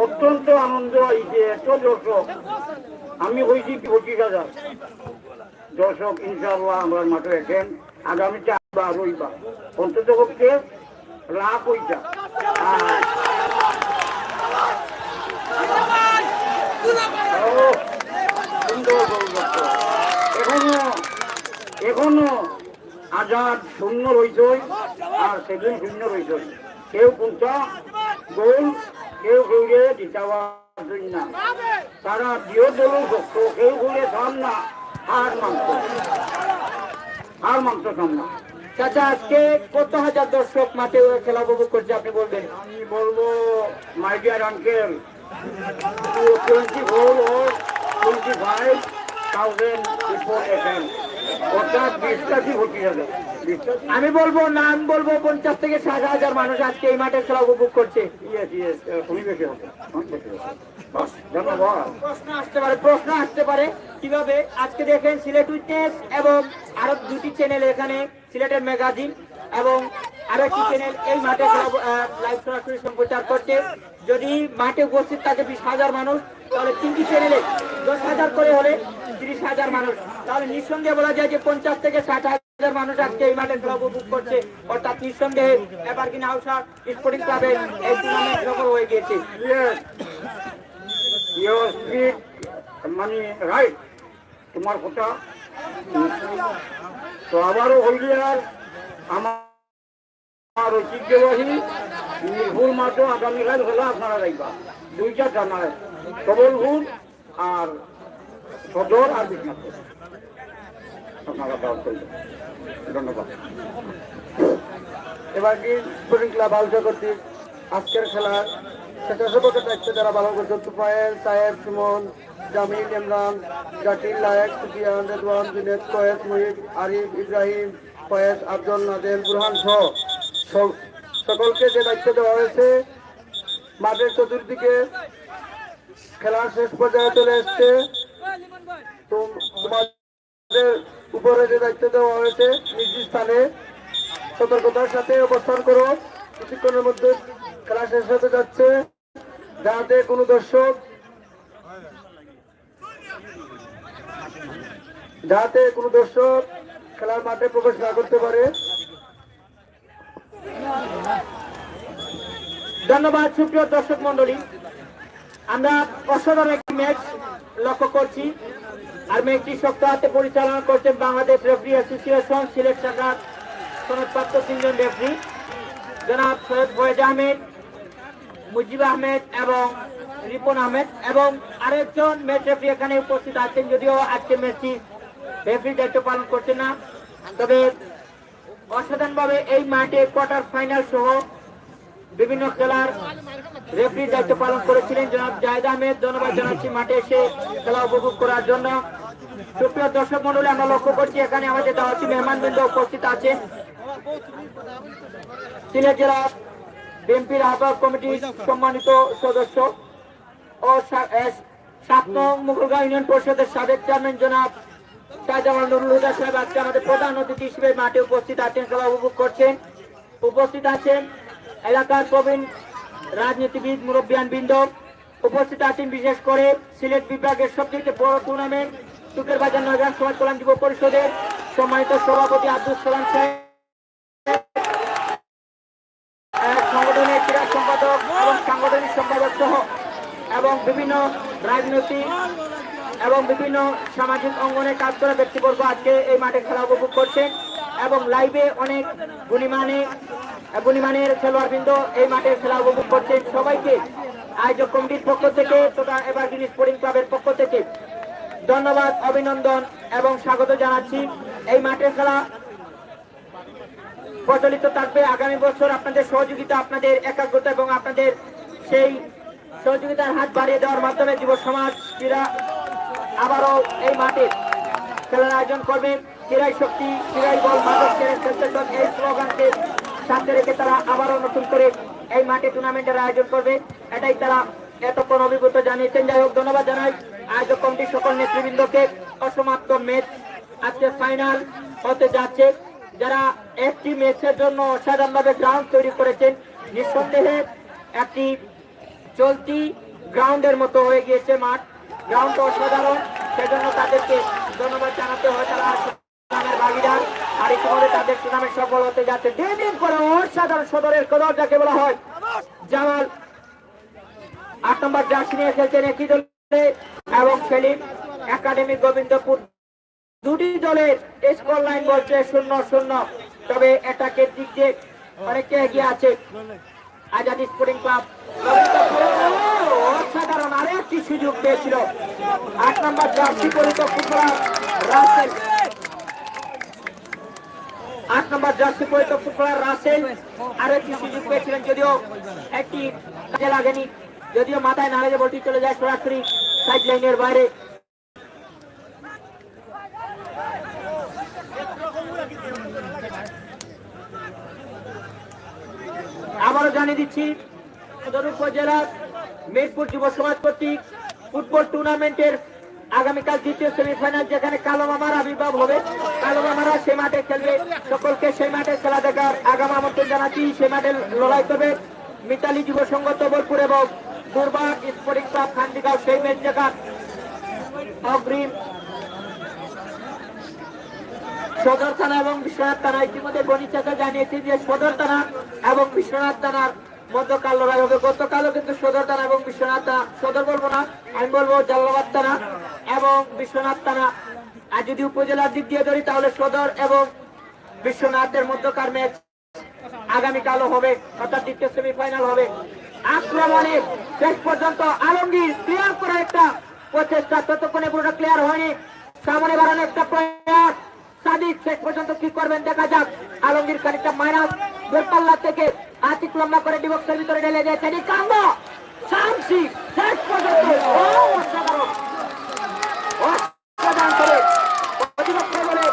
অত্যন্ত আনন্দ হয়েছে। এত দর্শক আমি হয়েছি 25,000 দর্শক ইনশাআল্লাহ আমরা মাঠে এখন আগামীতে রইবা অন্তত পক্ষে লাভ হইতা। এখনো আজাদ শূন্য রয়েছে আর সেদিন শূন্য রয়েছে। কেউ কোনটা গোল কেউ কেউরে দিতাওয়ার না, তারা দিও দল শক্ত কেউ বলে থাম না হার মাংস থাম না। চাচা আজকে কত হাজার দর্শক মাঠে খেলা উপভোগ করছে আপনি বলবেন? আমি বলবো my dear uncle 24 or 25,000 people attend, অর্থাৎ 20,000। আমি বলবো নাম বলবো 50 থেকে 60,000 মানুষ আজকে এই মাঠে খেলা উপভোগ করছে। খুবই বেশি হবে। ধন্যবাদ। প্রশ্ন আসতে পারে কিভাবে? আজকে দেখেন সিলেট উইটনেস এবং আরো 2টি চ্যানেল এখানে সিলেটের ম্যাগাজিন এবং আরো একটি চ্যানেল এই মাঠে লাইভ সরাসরি সম্প্রচার করছে। যদি মাঠে উপস্থিত থাকে 20,000 মানুষ, তাহলে 3টি চ্যানেলে 10,000 করে হলে 30,000 মানুষ, তাহলে নিঃসন্দেহে বলা যায় যে 50 থেকে 60,000 মানুষ আজকে এই মাঠে খেলা উপভোগ করছে। অর্থাৎ নিঃসন্দেহে এভারগ্রিন হাউসা স্পোর্টিং ক্লাবের এই টুর্নামেন্ট সফল হয়ে গিয়েছে। মানে রাইট তোমার কথা তো আবারও হইলে আর আমার ঐতিহ্যবাহী নির্ভুল মাঠে আগামীকাল হলো আপনারা যাইবা 2টা জানায় সবলপুর আর সদর আর বিষ্ণুপুর আপনারা দাওয়াত করবেন। ধন্যবাদ। এবার কি স্পোর্টিং ক্লাব আলোচনা কর্তৃক আজকের খেলার স্বেচ্ছাসেবকের দায়িত্বে যারা পালন করছে তুফায়েল, সাহেব, সুমন, জামিল, ইমরান, জাকির, লায়েক, সুফিয়ান, রেদওয়ান, জুনেদ, কয়েস, মুহিব, আরিফ, ইব্রাহিম, ফয়েজ, আফজল, নাদের, বুরহান সহ সকলকে যে দায়িত্ব দেওয়া হয়েছে, মাঠের চতুর্দিকে খেলার শেষ পর্যায়ে চলে এসছে। তোমাদের উপরে যে দায়িত্ব দেওয়া হয়েছে নিজ স্থানে সতর্কতার সাথে অবস্থান করো। কিছুক্ষণের মধ্যে খেলা শেষ হতে যাচ্ছে, যাতে কোনো দর্শক খেলার মাঠে প্রবেশ না করতে পারে। ধন্যবাদ সুপ্রিয় দর্শক মন্ডলী, আমরা অসাধারণ একটি ম্যাচ লক্ষ্য করছি আর ম্যাচটি শক্ত হাতে পরিচালনা করছেন বাংলাদেশ রেফারি অ্যাসোসিয়েশন সিলেট শাখার সনদপ্রাপ্ত 3 জন রেফারি জনাব সৈয়দ ফয়েজ আহমেদ, মুজিব আহমেদ এবং রিপন আহমেদ এবং আরেকজন ম্যাচ রেফারি এখানে উপস্থিত আছেন, যদিও আজকে ম্যাচটি রেফারি দায়িত্ব পালন করছে না, তবে অসাধারণভাবে এই মাঠে কোয়ার্টার ফাইনাল সহ বিভিন্ন খেলার রেফারি দায়িত্ব পালন করেছিলেন জনাব জাহিদ আহমেদ। ধন্যবাদ জানাচ্ছি মাঠে এসে খেলা উপভোগ করার জন্য। সুপ্রিয় দর্শক মন্ডলী, আমরা লক্ষ্য করছি এখানে আমাদের দাওয়াতি মেহমানবৃন্দ উপস্থিত আছেন। সিলেট জেলা বিএনপির আহ্বায়ক কমিটির সম্মানিত সদস্য ও 7 নং মুকুলগাঁও ইউনিয়ন পরিষদের সাবেক চেয়ারম্যান জনাব শাহজামাল নুরুল হুদা সাহেব আজকে আমাদের প্রধান অতিথি হিসেবে মাঠে উপস্থিত আছেন, খেলা উপভোগ করছেন। উপস্থিত আছেন এলাকার প্রবীণ রাজনীতিবিদ, মুরব্বিয়ান বৃন্দ, উপস্থিত আছেন বিশেষ করে সিলেট বিভাগের সবচেয়ে বড় টুর্নামেন্ট টুকের বাজার নয়গ্রাম সমাজ কল্যাণ যুব পরিষদের সম্মানিত সভাপতি আব্দুল সালাম সাহেব, সংগঠনের ক্রীড়া সম্পাদক এবং সাংগঠনিক সম্পাদক সহ এবং বিভিন্ন রাজনৈতিক এবং বিভিন্ন সামাজিক অঙ্গনে কাজ করা ব্যক্তিবর্গ আজকে এই মাঠে খেলা উপভোগ করছেন এবং লাইভে অনেক গুণীমানের খেলোয়াড়বৃন্দ এই মাঠে খেলা উপভোগ করছেন। সবাইকে আয়োজক কমিটির পক্ষ থেকে তথা এভারগ্রিন স্পোর্টিং ক্লাবের পক্ষ থেকে ধন্যবাদ, অভিনন্দন এবং স্বাগত জানাচ্ছি। এই মাঠের খেলা প্রচলিত থাকবে আগামী বছর। আপনাদের সহযোগিতা, আপনাদের একাগ্রতা এবং আপনাদের সেই সহযোগিতার হাত বাড়িয়ে দেওয়ার মাধ্যমে যুব সমাজ ক্রীড়া আবারও এই মাঠে খেলার আয়োজন করবে। ক্রীড়াই শক্তি, ক্রীড়াই বল, মাদক ছেড়ে সচেতন, এই স্লোগানকে সাথে রেখে তারা আবারও নতুন করে এই মাঠে টুর্নামেন্টের আয়োজন করবে। এটাই তারা এতক্ষণ অভিজ্ঞতা জানিয়েছেন। যাই হোক, ধন্যবাদ জানাই আয়োজক কমিটির সকল নেতৃবৃন্দকে। অসমাপ্ত ম্যাচ আজকে ফাইনাল হতে যাচ্ছে। যারা একটি ম্যাচের জন্য অসাধারণভাবে গ্রাউন্ড তৈরি করেছেন, নিঃসন্দেহে একটি চলতি গ্রাউন্ডের মতো হয়ে গিয়েছে মাঠ। গ্রাউন্ড অসাধারণ, সেজন্য তাদেরকে ধন্যবাদ জানাতে হয়। তারা টুর্নামেন্টের ভাগিদার, আর ইতিমধ্যে তাদের টুর্নামেন্ট সফল হতে যাচ্ছে। দিন করে অসাধারণ সদরের কদর যাকে বলা হয়, জামাল 8 নম্বর জার্সি নিয়ে খেলছেন একই দলে, এবং সেলিম একাডেমি গোবিন্দপুর। দুটি দলের স্কোর লাইন বলছে 0-0, তবে এটাকে দিক দিয়ে অনেকটা এগিয়ে আছে আজাদি স্পোর্টিং ক্লাব। অসাধারণ আরেকটি সুযোগ পেয়েছিল 8 নম্বর জার্সি পরিহিত ফুটবলার রাসেল। 8 নম্বর জার্সি পরিহিত ফুটবলার রাসেল আরেকটি সুযোগ পেয়েছিলেন, যদিও একটি কাজে লাগেনি, যদিও মাথায় নাড়ে বলটি চলে যায় সরাসরি সাইড লাইনের বাইরে। আবারও জানিয়ে দিচ্ছি, সদর উপজেলার মিরপুর যুব সমাজ কর্তৃক ফুটবল টুর্নামেন্টের আগামীকাল দ্বিতীয় সেমিফাইনাল, যেখানে কালো মামার আবির্ভাব হবে। কালো মামারা সে মাঠে খেলবে। সকলকে সেই মাঠে খেলা দেখার আগাম আমন্ত্রণ জানাচ্ছি। সে মাঠে লড়াই করবে মিতালি যুব সংঘ তবলপুর এবং দুর্বা স্পোর্টিং ক্লাব খান্দিগাঁও। সেই ম্যাচ দেখার অগ্রিম সদর থানা এবং বিশ্বনাথ থানা ইতিমধ্যে গণিতকে জানিয়েছে যে সদর থানা এবং বিশ্বনাথ থানার মধ্যকাল লড়াই হবে। গতকালও কিন্তু সদর থানা এবং বিশ্বনাথ থানা, সদর বলবো না, আমি বলবো জালালাবাদ থানা এবং বিশ্বনাথ থানা। আর যদি উপজেলার দিক দিয়ে ধরি তাহলে সদর এবং বিশ্বনাথের মধ্যকার ম্যাচ আগামীকালও হবে, অর্থাৎ দ্বিতীয় সেমিফাইনাল হবে। আক্রমণে শেষ পর্যন্ত আলমগীর ক্লিয়ার করার একটা প্রচেষ্টা, ততক্ষণে পুরোটা ক্লিয়ার হয়নি। সামনে বাড়ানো একটা প্রয়াস, সাদিক শেষ পর্যন্ত কি করবেন দেখা যাক। আলমগীর খানিকটা মাইনাস দূরপাল্লা থেকে আতিক লম্বা করে ডিবক্সের ভিতরে ঢেলে দিয়েছে কাঙ্গা শামসি। শেষ পর্যন্ত অসাধারণ করে প্রতিপক্ষ বলে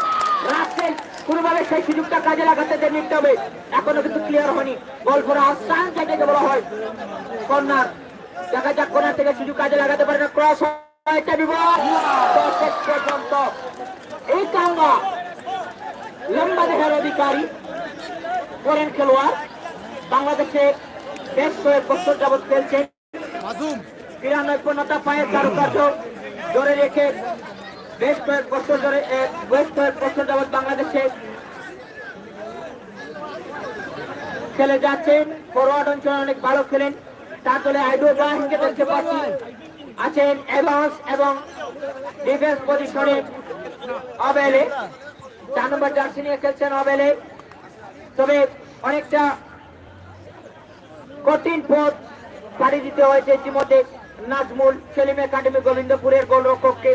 রাসেল কোনোভাবে সেই সুযোগটা কাজে লাগাতে নিতে হবে। এখনো কিন্তু ক্লিয়ার হয়নি। বল ফোরা আসান যেটাকে বলা হয় কর্নার, দেখা যাক কর্নার থেকে সুযোগ কাজে লাগাতে পারে না। ক্রস একটা বিভাগ পর্যন্ত এই কাঙ্গা লম্বা দেহের অধিকারী ফরেন খেলোয়াড়, বাংলাদেশে বেশ কয়েক বছর যাবৎ খেলছেন। ক্রীড়া নৈপুণ্যতা, পায়ের কারুকার্য ধরে রেখে বেশ কয়েক বছর যাবৎ বাংলাদেশে খেলে যাচ্ছেন। ফরওয়ার্ড অঞ্চলে অনেক ভালো খেলেন। তার দলে আইডু ইব্রাহিমকে দেখতে পাচ্ছি, আছেন এভান্স এবং ডিফেন্স পজিশনে অবেলে। 4 নম্বর জার্সি নিয়ে খেলছেন অবেলে। তবে অনেকটা কঠিন পথ পাড়ি দিতে হয়েছে ইতিমধ্যে নাজমুল সেলিম একাডেমি গোবিন্দপুরের গোলরক্ষককে।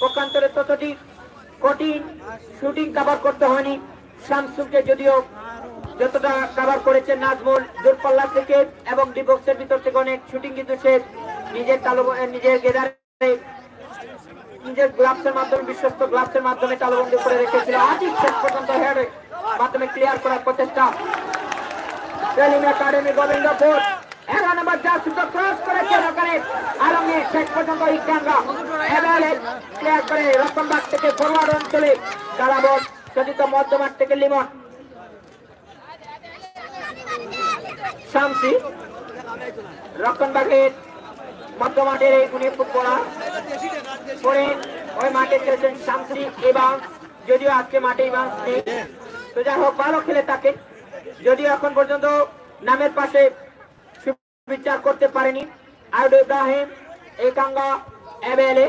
পক্ষান্তরে ততটি কঠিন শুটিং কাভার করতে হয়নি শামসুলকে, যদিও যতটা কাভার করেছে নাজমুল দূরপাল্লা থেকে এবং ডিবক্সের ভিতর থেকে অনেক শুটিং কিন্তু সে নিজের গেদারে নিজের গ্লাভসের মাধ্যমে, বিশ্বস্ত গ্লাভসের মাধ্যমে তালুবন্দি করে রেখেছিল। আজই শেষ পর্যন্ত হেডের মাধ্যমে ক্লিয়ার করার প্রচেষ্টা সেলিম একাডেমি গোবিন্দপুর। 11 নম্বর জার্সি ক্রস করেছেন ওখানে আলমগীর। শেষ পর্যন্ত ইকাঙ্গা এবারে ক্লিয়ার করে রকমবাগ থেকে ফরওয়ার্ড অঞ্চলে তারা বল চলিত মধ্যমাঠ থেকে লিমন শামসি। রকমবাগের মধ্যমাঠের এই গুণী ফুটবলার পরে ওই মাঠে খেলেছেন শামসি এবং যদিও আজকে মাঠে ইভান্স নেই, তো যাই হোক ভালো খেলে থাকে। যদিও এখন পর্যন্ত নামের পাশে বিচার করতে পারেনি আইডু ইব্রাহিম, একাঙ্গা এবেলে,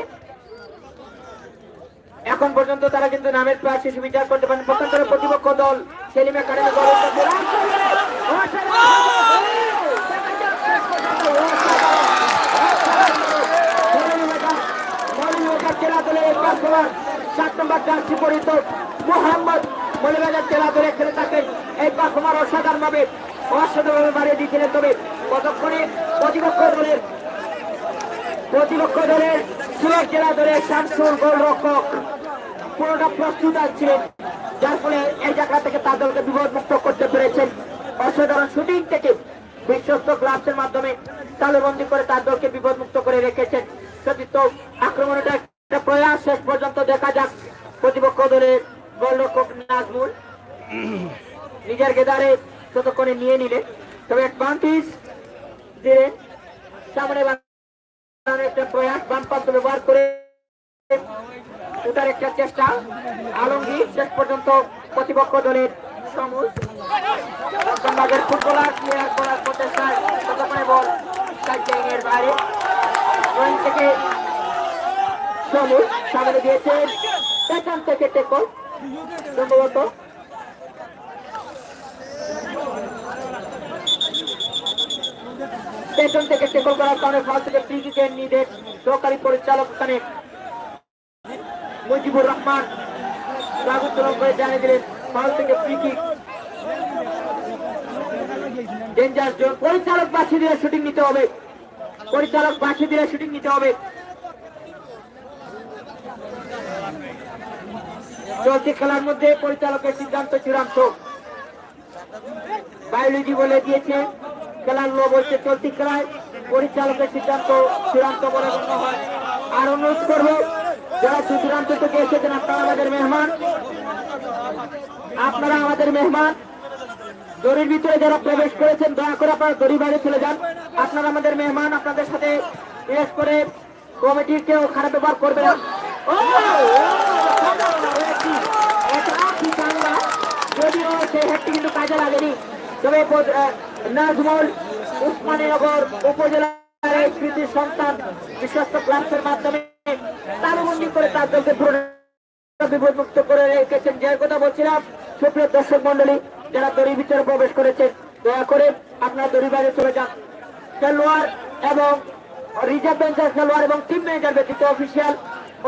এখন পর্যন্ত তারা কিন্তু নামের পাশে সুবিচার করতে পারেন। পক্ষান্তরে প্রতিপক্ষ দল Selim academy Gobindapur number jersey পরিত মোহাম্মদ মৌলভীবাজার জেলা দলে খেলে থাকেন। এই পারফর্মার অসাধারণভাবে বাড়িয়ে দিয়েছিলেন। তবে কতক্ষণে প্রতিপক্ষ দলের সিলেট জেলা দলের শামসুল গোলরক্ষক পুরোটা প্রস্তুত ছিলেন, যার ফলে এই জায়গা থেকে তার দলকে বিপদমুক্ত করতে পেরেছেন। অসাধারণ শুটিং থেকে বিশ্বস্ত গ্লাভসের মাধ্যমে তালুবন্দি করে তার দলকে বিপদমুক্ত করে রেখেছেন। সতীর্থ আক্রমণটা একটা প্রয়াস, শেষ পর্যন্ত দেখা যাক প্রতিপক্ষ দলের গোলরক্ষক নাজমুল নিজের গেদারে ততক্ষণে নিয়ে নিলেন। তবে অ্যাডভান্টেজ দিলেন সামনে একটা প্রয়াস, বাম পান্ত ব্যবহার করে ওটার একটা চেষ্টা। আলমগীর শেষ পর্যন্ত প্রতিপক্ষ দলের ফুটবলার প্লেয়ার করার প্রচেষ্টায় ততক্ষণে বল সাইডলাইনের বাইরে থেকে সামনে দিয়েছেন পেছন থেকে টেকল সম্ভবত পেছন থেকে টেকল করার কারণে ফাল থেকে ফ্রি কিকের নির্দেশ সহকারী পরিচালক ওখানে মুজিবুর রহমান রাগ উত্তোলন করে জানিয়ে দিলেন ফাল থেকে ফ্রি কিক। ডেঞ্জার জোন, পরিচালক বাছিয়ে দিলে শুটিং নিতে হবে, পরিচালক বাছিয়ে দিলে শুটিং নিতে হবে। চলতি খেলার মধ্যে পরিচালকের সিদ্ধান্ত চূড়ান্ত। বায়োলজি বলে দিয়েছে খেলার লো বলছে চলতি খেলায় পরিচালকের সিদ্ধান্ত চূড়ান্ত বলে গণ্য হয়। আর অনুরোধ করবো যারা চূড়ান্ত থেকে এসেছেন আপনারা আমাদের মেহমান, আপনারা আমাদের মেহমান। দড়ির ভিতরে যারা প্রবেশ করেছেন দয়া করে আপনারা দড়ি বাইরে চলে যান। আপনারা আমাদের মেহমান, আপনাদের সাথে বিশেষ করে কমিটির কেউ খারাপ ব্যবহার করবে না। যদিও সেই হেডটি কিন্তু কাজে লাগেনি, তবে নাজমুল উসমানীনগর উপজেলার এই কৃতি সন্তান বিশ্বস্ত ক্লাবের মাধ্যমে তালুবন্দি করে তার দলকে বিপদমুক্ত করে রেখেছেন। যে কথা বলছিলাম, সুপ্রিয় দর্শক মন্ডলী যারা দড়ির ভিতরে প্রবেশ করেছেন দয়া করে আপনারা দড়ি বাইরে চলে যান। খেলোয়াড় এবং রিজার্ভ বেঞ্চের খেলোয়াড় এবং টিম ম্যানেজার ব্যতীত অফিসিয়াল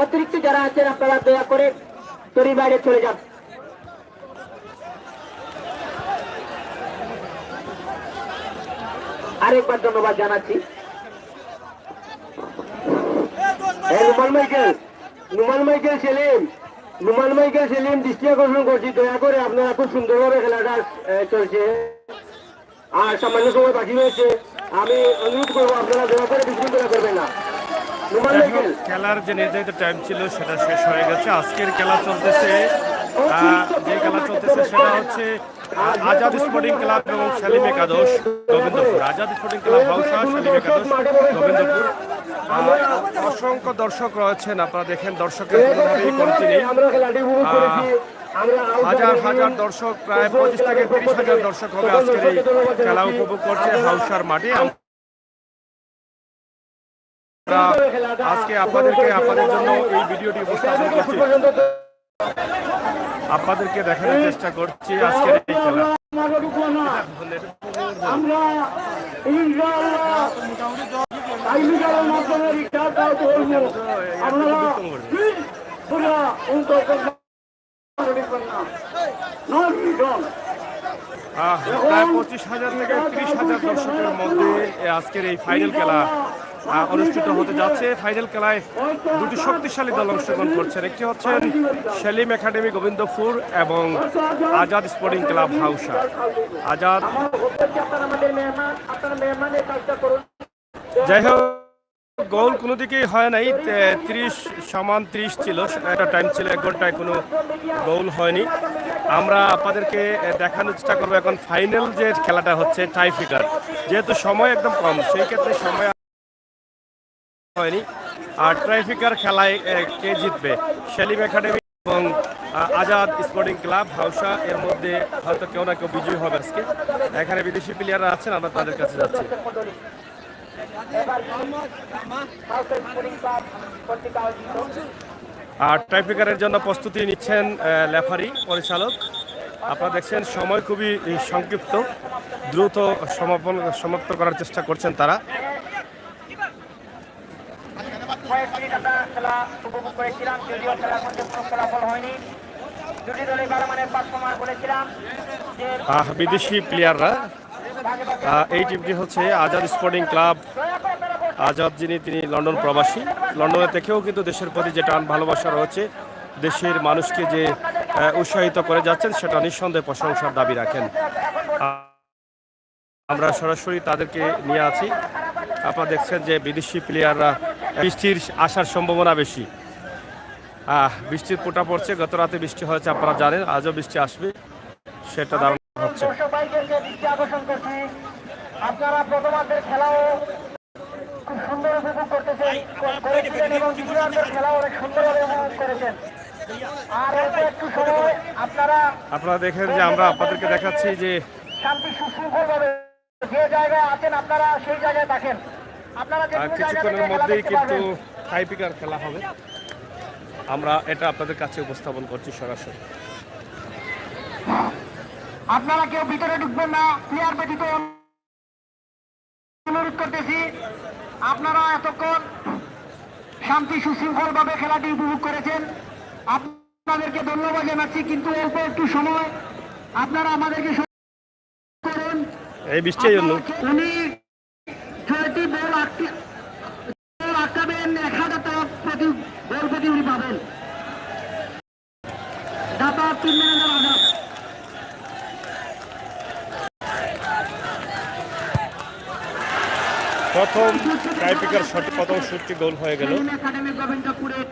অতিরিক্ত যারা আছেন আপনারা দয়া করে দড়ি বাইরে চলে যান। আরেকবার ধন্যবাদ জানাচ্ছি। নুমান মাইকেল সেলিম দৃষ্টি আকর্ষণ করছি, দয়া করে আপনারা খুব সুন্দরভাবে খেলাটা চলছে আর সামান্য সময় বাকি রয়েছে। আমি অনুরোধ করবো আপনারা দয়া করে বিশৃঙ্খলা করবেন না। খেলার যে নির্ধারিত টাইম ছিল সেটা শেষ হয়ে গেছে। আজকের খেলা চলতেছে, যে খেলা চলতেছে সেটা হচ্ছে আজাদ স্পোর্টিং ক্লাব এবং শালিম একাদশ গোবিন্দপুর। আজাদ স্পোর্টিং ক্লাব হাউসা, শালিম একাদশ গোবিন্দপুর। অসংখ্য দর্শক রয়েছেন, আপনারা দেখেন দর্শকের কোনোভাবেই কমতি নেই। হাজার হাজার দর্শক, প্রায় 25 থেকে 30,000 দর্শক হবে আজকের এই খেলা উপভোগ করছে হাউসার মাঠে। আজকে আপনাদের জন্য এই ভিডিওটি উপস্থাপন করছি, আপনাদেরকে দেখানোর চেষ্টা করছি আজকের এই খেলা। প্রায় 25,000 থেকে 30,000 দর্শকের মধ্যে আজকের এই ফাইনাল খেলা অনুষ্ঠিত হতে যাচ্ছে। ফাইনাল খেলায় দুটি শক্তিশালী দল অংশগ্রহণ করছেন, একটি হচ্ছেন শালিম একাডেমি গোবিন্দপুর এবং আজাদ স্পোর্টিং ক্লাব হাউসা। আজাদ, যাই হোক গোল কোনো দিকেই হয় নাই, 30-30 ছিল একটা টাইম ছিল, এক ঘন্টায় কোনো গোল হয়নি। আমরা আপনাদেরকে দেখানোর চেষ্টা করবো এখন ফাইনাল যে খেলাটা হচ্ছে টাই ফিটার, যেহেতু সময় একদম কম সেই ক্ষেত্রে সময় হয়নি। আর ট্রাইফিকার খেলায় কে জিতবে, শালিম একাডেমি এবং আজাদ স্পোর্টিং ক্লাব হাউসা, এর মধ্যে হয়তো কেউ না কেউ বিজয়ী হবে আজকে। এখানে বিদেশি প্লেয়াররা আছেন, আমরা তাদের কাছে যাচ্ছি। আর ট্রাইফিকারের জন্য প্রস্তুতি নিচ্ছেন রেফারি পরিচালক। আপনারা দেখছেন সময় খুবই সংক্ষিপ্ত, দ্রুত সমাপ্ত করার চেষ্টা করছেন তারা। কয়েক মিনিট আমরা খেলা উপভোগ করেছিলাম, যদিও খেলার মধ্যে কোনো ফলাফল হয়নি। দুটি দলই ভালো মানের পারফরম্যান্স বলেছিলাম যে বিদেশি প্লেয়াররা এই টিমটি হচ্ছে আজাদ স্পোর্টিং ক্লাব। আজাদ তিনি লন্ডন প্রবাসী। লন্ডনে থেকেও কিন্তু দেশের প্রতি যে টান ভালোবাসা রয়েছে, দেশের মানুষকে যে উৎসাহিত করে যাচ্ছেন, সেটা নিঃসন্দেহে প্রশংসার দাবি রাখেন। আমরা সরাসরি তাদেরকে নিয়ে আছি। আপনারা দেখছেন যে বিদেশি প্লেয়াররা, বৃষ্টির আসার সম্ভাবনা বেশি। বৃষ্টির ফোঁটা পড়ছে, গত রাতে বৃষ্টি হয়েছে, আপনারা জানেন, আজও বৃষ্টি আসবে, সেটা ধারণা হচ্ছে। দৃষ্টি আকর্ষণ করছি, আপনারা প্রথমার্ধের খেলাও খুব সুন্দর উপভোগ করেছিলেন এবং দ্বিতীয়ার্ধের খেলাও অনেক সুন্দরভাবে উপভোগ করেছেন। আর অল্প একটু সময় আপনারা দেখেন যে আমরা আপনাদেরকে দেখাচ্ছি যে শান্তি সুশৃঙ্খল ভাবে যে জায়গায় আছেন আপনারা সেই জায়গায় থাকেন। আপনারা যে কিছুক্ষণের মধ্যেই কিন্তু টাই পিকার খেলা হবে। আমরা এটা আপনাদের কাছে উপস্থাপন করছি সরাসরি। আপনারা কেউ ভিতরে ঢুকবেন না, প্লেয়ার ব্যতীত অনুরোধ করতেছি। আপনারা এতক্ষণ শান্তি সুশৃঙ্খল ভাবে খেলাটি উপভোগ করেছেন, আপনাদেরকে ধন্যবাদ জানাচ্ছি। কিন্তু অল্প একটু সময় আপনারা আমাদেরকে করুন। এই বৃষ্টির জন্য উনি 6টি বল আটকাবেন, 1000 টাকা প্রতি বল প্রতি উনি পাবেন। দাদা 3 মিনিটের আজাদ। প্রথম টাই পিকার শট, প্রথম শুটটি গোল হয়ে গেল। একাডেমি গোবিন্দপুরের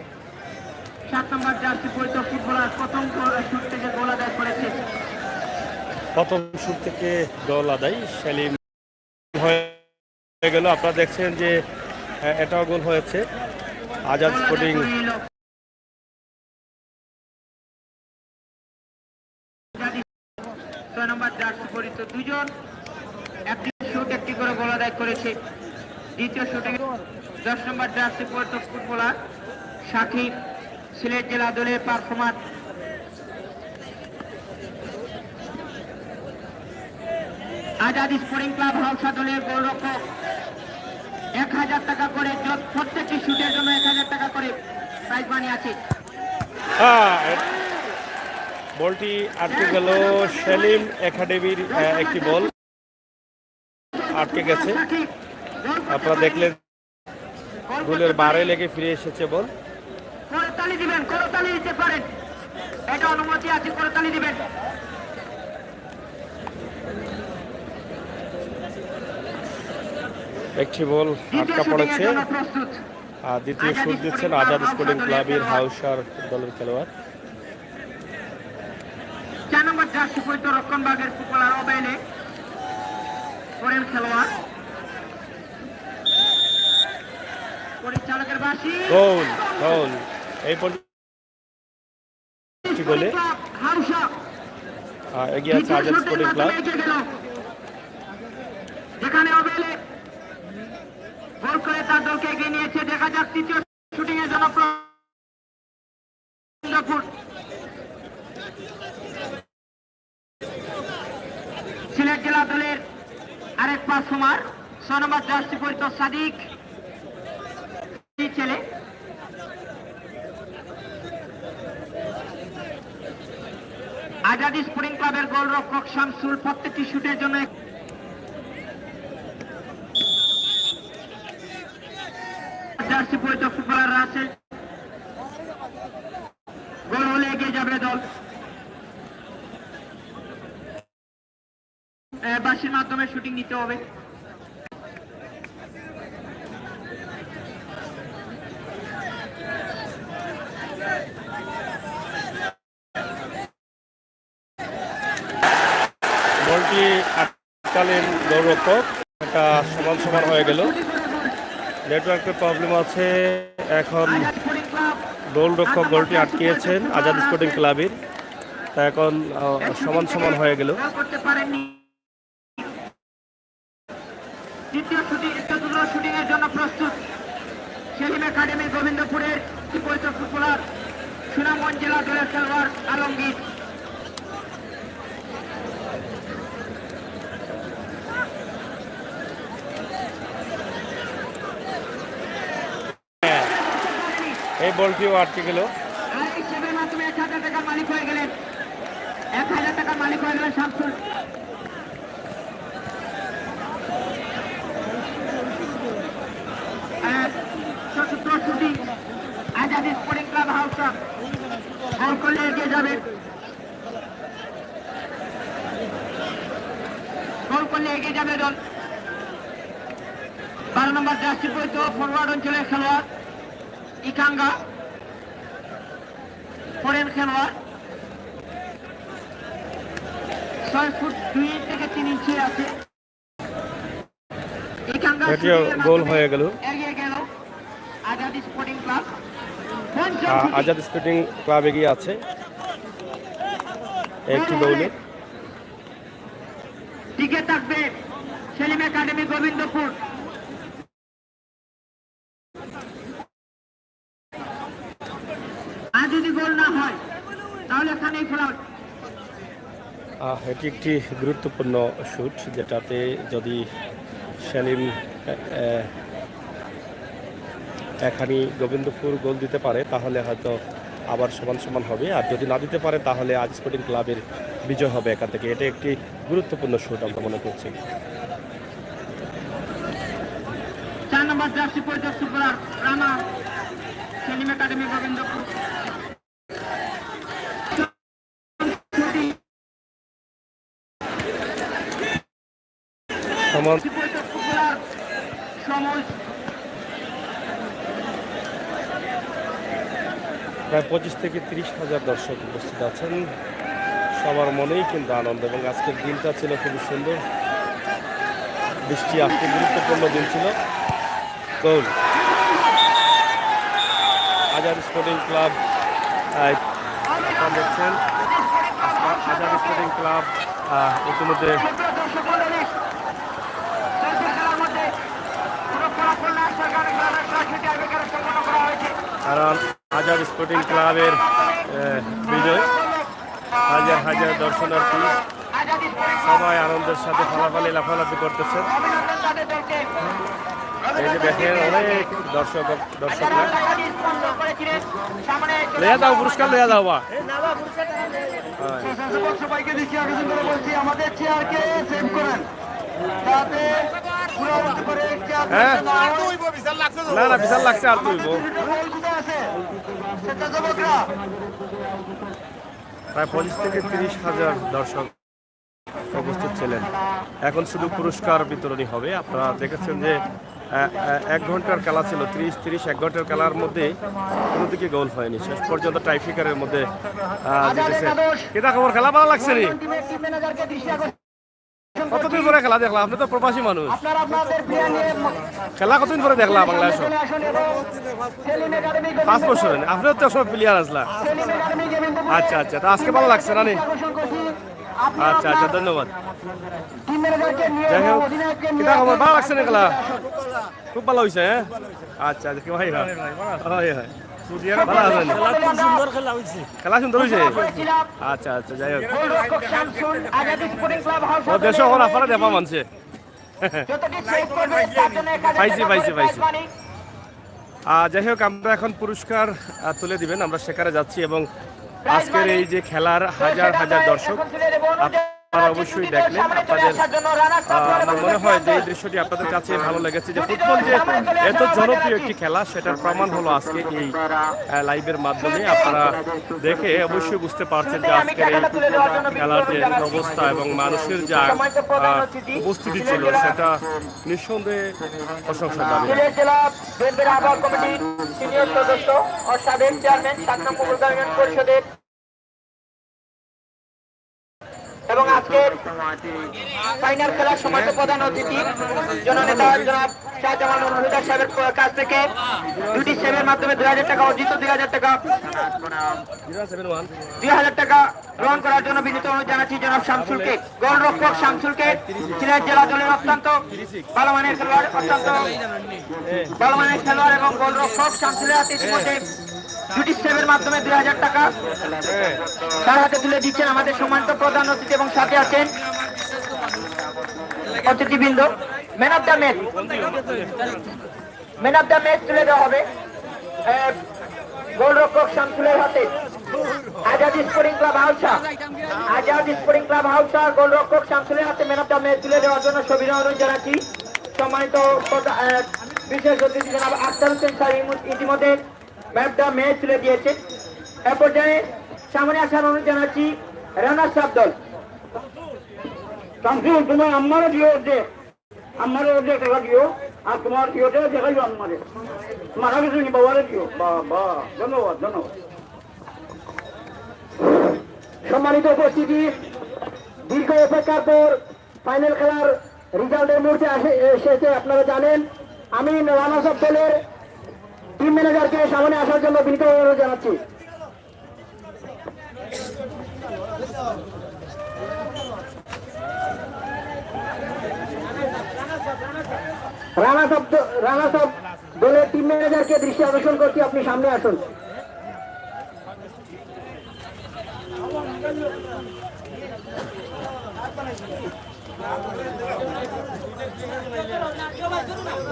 7 নম্বর জার্সি পরিচিত ফুটবলার প্রথম শুট থেকে গোল আদায় করেছে। প্রথম শুট থেকে গোল আদায় সেলিম হয়ে গেল। আপনারা দেখছেন যে এটাও গোল হয়েছে। আজাদ স্পোর্টিং 6 নম্বর জার্সি পরিচিত দুজন একটি শুট একটি করে গোল আদায় করেছে। দ্বিতীয় শুটে 10 নম্বর জার্সি পরিচিত ফুটবলার সাকিব সিলেট জেলা দলের পারফরম্যান্স। আজাদ স্পোর্টিং ক্লাব হাউসা দলের গোলরক্ষক 1000 টাকা করে, প্রত্যেকটি শুটের জন্য 1000 টাকা করে প্রাইজ মানি আছে। বলটি আটকে গেল। সেলিম একাডেমির একটি বল আটকে গেছে। আপনারা দেখলেন গোলের বারে লেগে ফিরে এসেছে বল। করতালি দিবেন, করতালি দিতে পারেন, এটা অনুমতি আছে, করতালি দিবেন। একটি বল আটকা পড়েছে। আর দ্বিতীয় শুট দিচ্ছেন আজাদ স্পোর্টিং ক্লাবের হাউসার দলের খেলোয়াড়। 4 নম্বর জার্সি পরিচিত রক্ষণবাগের ফুটবলার ওবেলে করেন খেলোয়াড়। পরিচালকের বাসী গোল গোল এই পর্যন্ত গোলে হাউসা এগিয়ে আছে আজাদ স্পোর্টিং ক্লাব। যেখানে ওবেলে গোল করে তার দলকে এগিয়ে নিয়েছে। দেখা যাক তৃতীয় শুটিং এর জন্য সিলেট জেলা দলের আরেক পারফর্মার 6 নম্বর জার্সি পরিচিত সাদিক ছেলে। আজাদ স্পোর্টিং ক্লাবের গোলরক্ষক শামসুল প্রত্যেকটি শুটের জন্য জার্সি পরিচিত ফুটবলাররা আছে। গোল হলে এগিয়ে যাবে দল। বাসির মাধ্যমে শুটিং নিতে হবে। বলটি আটকালেন গোলরক্ষক। এটা সমান সমান হয়ে গেল। নেটওয়ার্কের প্রবলেম আছে। এখন গোলরক্ষক গোলটি আটকিয়েছেন আজাদ স্পোর্টিং ক্লাবের, তা এখন সমান সমান হয়ে গেল। দ্বিতীয় শুটিং এর জন্য প্রস্তুত সেলিম একাডেমি গোবিন্দপুরের পরিচিত ফুটবলার সুনামগঞ্জ জেলা দলের খেলোয়াড় আলমগীর। এই বলটিও আটকে গেল। আর এই সেভের মাধ্যমে 1,000 টাকার মালিক হয়ে গেলেন, 1,000 টাকার মালিক হয়ে গেলেন শামসুল। চতুর্থ শুটিং আজাদ স্পোর্টিং ক্লাব হাউসা গোল করলে এগিয়ে যাবে, গোল করলে এগিয়ে যাবে দল। 12 নম্বর জার্সি পরিত ফরওয়ার্ড অঞ্চলের খেলোয়াড় ইকাঙ্গা, ফরেন খেলোয়াড়, 6 ফুট 2 থেকে 3 ইঞ্চি আছে। ইকাঙ্গা এটিও গোল হয়ে গেল। এগিয়ে গেল Azad sporting club. Azad sporting club এগিয়ে আছে একটি গোলে। টিকে থাকবে সেলিম একাডেমি গোবিন্দপুর। আর যদি গোল না হয় তাহলে এখানেই খেলা হবে। এটি একটি গুরুত্বপূর্ণ শুট, যেটাতে যদি সেলিম এখানে গোবিন্দপুর গোল দিতে পারে তাহলে হয়তো আবার সমান সমান হবে, আর যদি না দিতে পারে তাহলে আজ স্পোর্টিং ক্লাবের বিজয় হবে এখান থেকে। এটা একটি গুরুত্বপূর্ণ শুট আমরা মনে করছি। 4 নম্বর জার্সি পরিত সুপার রানা, সেলিম একাডেমি গোবিন্দপুর। সমান প্রায় 25 থেকে 30 হাজার দর্শক উপস্থিত আছেন। সবার মনেই কিন্তু আনন্দ, এবং আজকের দিনটা ছিল খুবই সুন্দর। বৃষ্টি আজকে গুরুত্বপূর্ণ দিন ছিল। গোল আজাদ স্পোর্টিং ক্লাব, আপনারা দেখছেন আজাদ স্পোর্টিং ক্লাব ইতিমধ্যে কারণ আজাদ স্পোর্টিং ক্লাবের বিজয়, হাজার হাজার দর্শনার্থী সবাই আনন্দের সাথে ফলাফলে লাফালাফি করতেছেন। এই যে দেখেন অনেক দর্শকরা লইয়া দাও, পুরস্কার লইয়া দাও বা সবাইকে দেখি আবেদন করে বলছি আমাদের চেয়ারকে সেভ করেন যাতে পুরো করে হ্যাঁ না না বিশাল লাগছে আর তুই প্রায় 25 থেকে 30 হাজার দর্শক উপস্থিত ছিলেন। এখন শুধু পুরস্কার বিতরণী হবে। আপনারা দেখেছেন যে 1 ঘন্টার খেলা ছিল, 30-1 ঘন্টার খেলার মধ্যে কোনো দিকে গোল হয়নি, শেষ পর্যন্ত টাইফিকারের মধ্যে জিতেছে। কেটা খবর, খেলা ভালো লাগছে নি? কতদিন পরে খেলা দেখলাম? আপনি তো প্রবাসী মানুষ, খেলা কতদিন পরে দেখলাম বাংলাদেশ? 5 বছর। আপনিও তো সব প্লেয়ার আসলা। আচ্ছা আচ্ছা, তা আজকে ভালো লাগছে না? আচ্ছা আচ্ছা, ধন্যবাদ। যাই হোক, কিতা খবর, ভালো লাগছে না খেলা? খুব ভালো হয়েছে। হ্যাঁ আচ্ছা আচ্ছা, ভাই হয় হয় খেলা সুন্দর হয়েছে। আচ্ছা আচ্ছা, যাই হোক ও দেশ এখন আপনারা দেবা মানছে। পাইছি পাইছি পাইছি। যাই হোক, আমরা এখন পুরস্কার তুলে দিবেন, আমরা সেখানে যাচ্ছি। এবং আজকের এই যে খেলার হাজার হাজার দর্শক আপনারা অবশ্যই দেখলেন। আপনাদের আমার মনে হয় যে এই দৃশ্যটি আপনাদের কাছে ভালো লেগেছে, যে ফুটবল যে এত জনপ্রিয় একটি খেলা সেটার প্রমাণ হলো আজকে এই লাইভের মাধ্যমে। আপনারা দেখে অবশ্যই বুঝতে পারছেন যে আজকের এই খেলার যে অবস্থা এবং মানুষের যা উপস্থিতি ছিল সেটা নিঃসন্দেহে প্রশংসার দাবি। এবং আজকের ফাইনাল খেলার সময় প্রধান অতিথি জননেতা জনাব শাহজামান হুদা সাহেবের কাছ থেকে 2টি সেভের মাধ্যমে 2000 টাকা অর্জিত, 2000 টাকা গ্রহণ করার জন্য বিনীত অনুরোধ জানাচ্ছি জনাব শামসুলকে। গোলরক্ষক শামসুলকে সিলেট জেলা দলের অত্যন্ত ভালো মানের খেলোয়াড়, এবং গোলরক্ষক শামসুলের হাতে ইতিমধ্যে 2টি সেভের মাধ্যমে 2000 টাকা তার হাতে তুলে দিচ্ছেন আমাদের সম্মানিত প্রধান অতিথি, এবং সাথে আছেন অতিথিবৃন্দ। ম্যান অফ দ্য ম্যাচ তুলে দেওয়া হবে গোলরক্ষক শামসুলের হাতে। Azad sporting club হাউসা, Azad sporting club হাউসা গোলরক্ষক শামসুলের হাতে ম্যান অফ দ্য ম্যাচ তুলে দেওয়ার জন্য অভিনন্দন জানাচ্ছি। সম্মানিত বিশেষ অতিথি জনাব আখতার হোসেন স্যার ইতিমধ্যে ম্যান অফ দ্য ম্যাচ তুলে দিয়েছে। এ পর্যায়ে সামনে আসার অনুরোধ জানাচ্ছি রানার্স আপ দল। শামসুল তোমার আম্মারও দিও অর্ধেক, আমারও অর্ধেক টাকা দিও, আর তোমার দিওটা দেখাইও আমারে মারা কিছু নি বাবারে দিও। বাবা ধন্যবাদ ধন্যবাদ। সম্মানিত উপস্থিতি, দীর্ঘ অপেক্ষার পর ফাইনাল খেলার রেজাল্টের মুহূর্তে এসেছে। আপনারা জানেন, আমি রানার্স আপ দলের টিম ম্যানেজারকে সামনে আসার জন্য বিনীত অনুরোধ জানাচ্ছি। রানার্স আপ দলের টিম ম্যানেজারকে দৃষ্টি আকর্ষণ করছি, আপনি সামনে আসুন।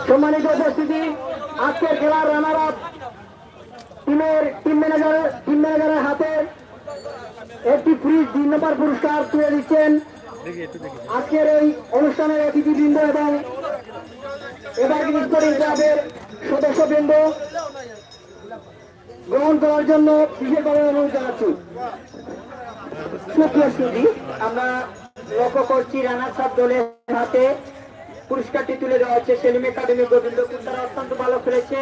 সম্মানিত উপস্থিতি, আজকের খেলার রানার আপ টিম ম্যানেজারের হাতে একটি ফ্রিজ 2 নম্বর পুরস্কার তুলে দিচ্ছেন আজকের এই অনুষ্ঠানের অতিথিবৃন্দ এবং এভারগ্রিন স্পোর্টিং ক্লাবের সদস্যবৃন্দ গ্রহণ করার জন্য বিশেষভাবে অনুরোধ জানাচ্ছি। সুপ্রিয়, আমরা লক্ষ্য করছি রানার্স আপ দলের হাতে পুরস্কারটি তুলে দেওয়া হচ্ছে। সেলিম একাডেমি গোবিন্দপুর, তারা অত্যন্ত ভালো খেলেছে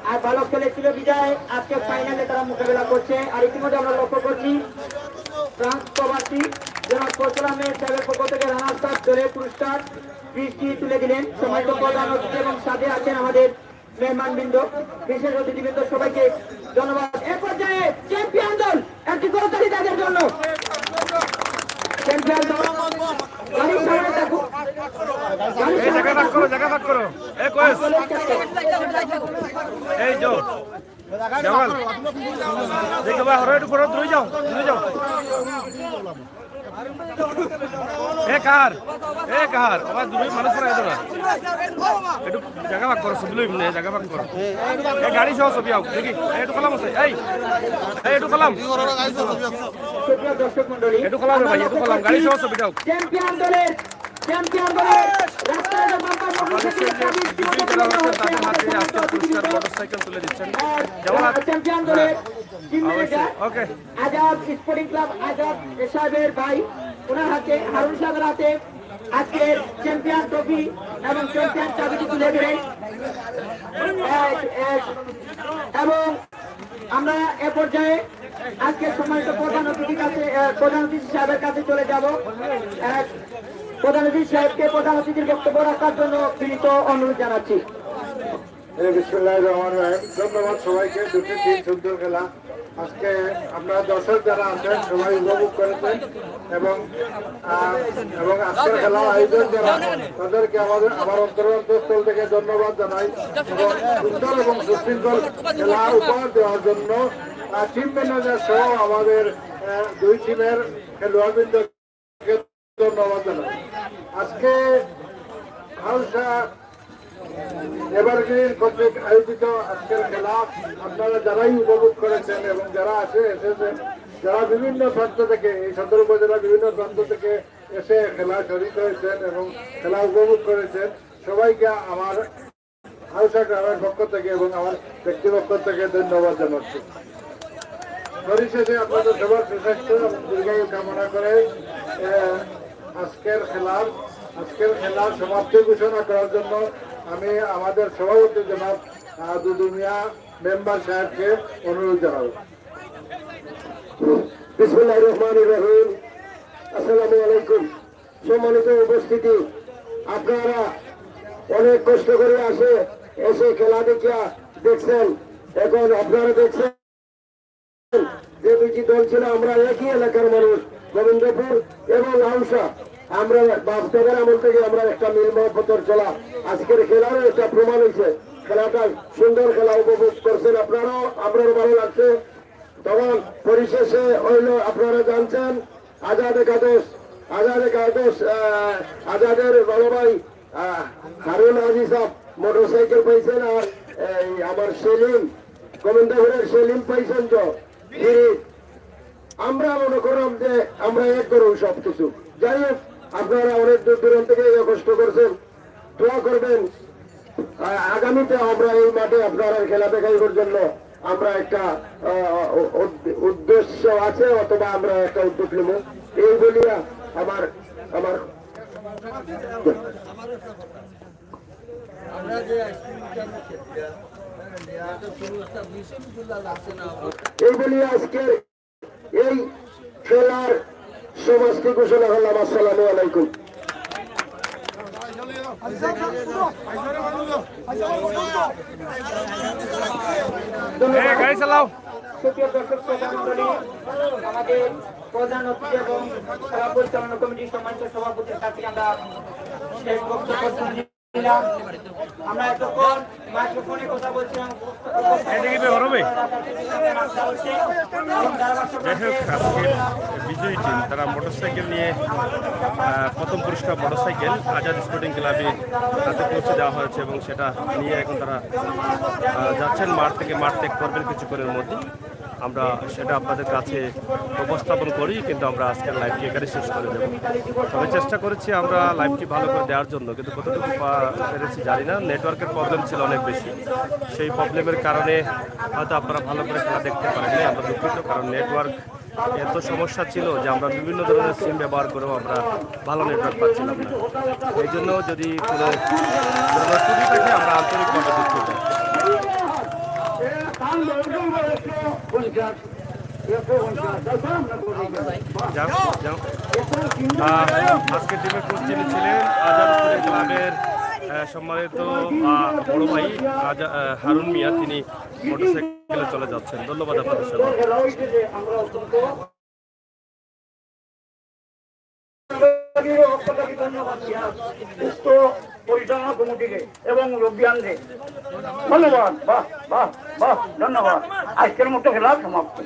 আর ভালো খেলেছিল বিজয় আজকে ফাইনালে তারা মোকাবেলা করছে। আর ইতিমধ্যে আমরা লক্ষ্য করছি ফ্রান্স প্রবাসী জনাব ফজল আহমেদ সাহেবের পক্ষ থেকে রানার্স আপ দলের পুরস্কার ফ্রিজটি তুলে দিলেন। সম্মানিত প্রধান অতিথি এবং সাথে আছেন আমাদের মেহমানবৃন্দ, বিশেষ অতিথিবৃন্দ, সবাইকে ধন্যবাদ। এ পর্যায়ে চ্যাম্পিয়ন দল একটি করতালি তাদের জন্য। চ্যাম্পিয়ন দল গাড়ির সামনে থাকুন, জায়গা ভাগ করো, জায়গা ভাগ করো। এই কোয়েস, এই যাও জামাল, দেখো ভাই হরে একটু করো, তুই যাও, তুই যাও। এ কার আবার দুই মানুষ পড়ে যাবে না, একটু জায়গা ভাগ করো, সবগুলো এমনি জায়গা ভাগ করো। এই গাড়ি সহ ছবি আও দেখি, একটু কলাম আছে, এই একটু কলাম, দর্শক মন্ডলী, একটু কলাম ভাই, একটু কলাম, গাড়ি সহ ছবি দাও। চ্যাম্পিয়ন দলের মোটরসাইকেল তুলে দিচ্ছেন চ্যাম্পিয়ন দলের ওকে। আজাদ স্পোর্টিং ক্লাব আজাদ সাহেবের ভাই, ওনার হাতে হারুন সাহেবের হাতে আজকের চ্যাম্পিয়ন ট্রফি এবং চ্যাম্পিয়ন চাবিটি তুলে দেবেন। এবং আমরা এ পর্যায়ে আজকে সম্মানিত প্রধান অতিথি সাহেবের কাছে চলে যাব। প্রধান অতিথি সাহেবকে প্রধান অতিথির বক্তব্য রাখার জন্য বিনীত অনুরোধ জানাচ্ছি। বিসমিল্লাহির রহমানির রহিম। ধন্যবাদ সবাইকে। দুটি টিম সুন্দর খেলা। আজকে আমরা দর্শক যারা আছেন সবাই উপভোগ করেছেন এবং আজকের খেলার আয়োজন যারা তাদেরকে আমার অন্তরস্থল থেকে ধন্যবাদ জানাই এবং সুন্দর এবং সুশৃঙ্খল খেলা উপহার দেওয়ার জন্য টিম ম্যানেজার সহ আমাদের দুই টিমের খেলোয়াড়বৃন্দকে ধন্যবাদ জানাই। আজকে হালসা এভারগ্রিন কর্তৃক আয়োজিত আজকের খেলা আপনারা যারাই উপভোগ করেছেন এবং যারা এসেছেন, যারা বিভিন্ন প্রান্ত থেকে এই সদর উপজেলার বিভিন্ন প্রান্ত থেকে এসে খেলা শরীক হয়েছেন এবং খেলা উপভোগ করেছেন, সবাইকে আমার হালসা গ্রামের পক্ষ থেকে এবং আমার ব্যক্তিপক্ষ থেকে ধন্যবাদ জানাচ্ছি। পরিশেষে আপনাদের সবার সুস্বাস্থ্য এবং দীর্ঘায়ু কামনা করে আজকের খেলার সমাপ্তি ঘোষণা করার জন্য আমি আমাদের সভাপতি জনাব দুদু মিয়া মেম্বার সাহেবকে অনুরোধ জানাব। বিসমিল্লাহির রহমানির রহিম। আসসালামু আলাইকুম। সম্মানিত উপস্থিতি, আপনারা অনেক কষ্ট করে এসে খেলা দেখিয়া দেখছেন। এখন আপনারা দেখছেন যে দুটি দল ছিল, আমরা একই এলাকার মানুষ, গোবিন্দপুর এবং হাউসা। আমরা বাস্তবের আমল থেকে আমরা একটা মিল মহব্বতের চলা আজকের খেলারও একটা প্রমাণ হয়েছে। খেলাটা সুন্দর খেলা উপভোগ করছেন আপনারাও, আপনারও ভালো লাগছে। তখন পরিশেষে হইল আপনারা জানছেন আজাদের বড় ভাই হারুন আজিজ মোটরসাইকেল পাইছেন, আর আমার গোবিন্দপুরের সেলিম পাইছেন তো আমরা মনে করলাম যে আমরা এক করব সবকিছু। যাই হোক, আপনারা অনেক দূর দূরান্ত থেকে কষ্ট করছেন, দোয়া করবেন। আগামীতে আমরা এই মাঠে আপনারা খেলা দেখাইবার জন্য আমরা একটা উদ্দেশ্য আছে, অথবা আমরা একটা উদ্যোগ নেব এই বলিয়া আমার এই বলিয়া আজকের এই খেলার সমাজকে ঘোষণা করলাম। আসসালামু আলাইকুম। গাড়ি চালাও। সুপ্রিয় দর্শক শ্রোতা মণ্ডলী, আমাদের প্রধান অতিথি এবং খেলা পরিচালনা কমিটির সম্মানিত সভাপতির কাছে আমরা শেষ বক্তব্য নিলাম। আমরা এতক্ষণ মাইক্রোফোনে কথা বলছিলাম। যাই হোক, আজকের বিজয়ী টিম তারা মোটরসাইকেল নিয়ে প্রথম পুরস্কার মোটরসাইকেল আজাদ স্পোর্টিং ক্লাবে তাতে পৌঁছে দেওয়া হয়েছে এবং সেটা নিয়ে এখন তারা যাচ্ছেন মাঠ থেকে। মাঠ ত্যাগ করবেন কিছুক্ষণের মধ্যে। আমরা সেটা আপনাদের কাছে উপস্থাপন করি, কিন্তু আমরা আজকের লাইভটি এখানে শেষ করে দেবো। তবে চেষ্টা করেছি আমরা লাইভটি ভালো করে দেওয়ার জন্য, কিন্তু কতটুকু পেরেছি জানি না। নেটওয়ার্কের প্রবলেম ছিল অনেক বেশি, সেই প্রবলেমের কারণে হয়তো আপনারা ভালো করে খেলা দেখতে পারেননি। আমরা দুঃখিত, কারণ নেটওয়ার্ক এত সমস্যা ছিল যে আমরা বিভিন্ন ধরনের সিম ব্যবহার করেও আমরা ভালো নেটওয়ার্ক পাচ্ছিলাম না। এই জন্য যদি কোনো ত্রুটি থাকে আমরা আন্তরিকভাবে দুঃখিত। আজকের টিমের কোচ যিনি ছিলেন আজাদ ক্লাবের সম্মানিত বড় ভাই হারুন মিয়া, তিনি মোটরসাইকেলে চলে যাচ্ছেন। ধন্যবাদ আপনাদের সাথে। পরিচালনা কমিটিকে এবং লোকবিয়ানকে ধন্যবাদ। বাহ বাহ বাহ, ধন্যবাদ। আজকের মতো খেলা সমাপ্ত।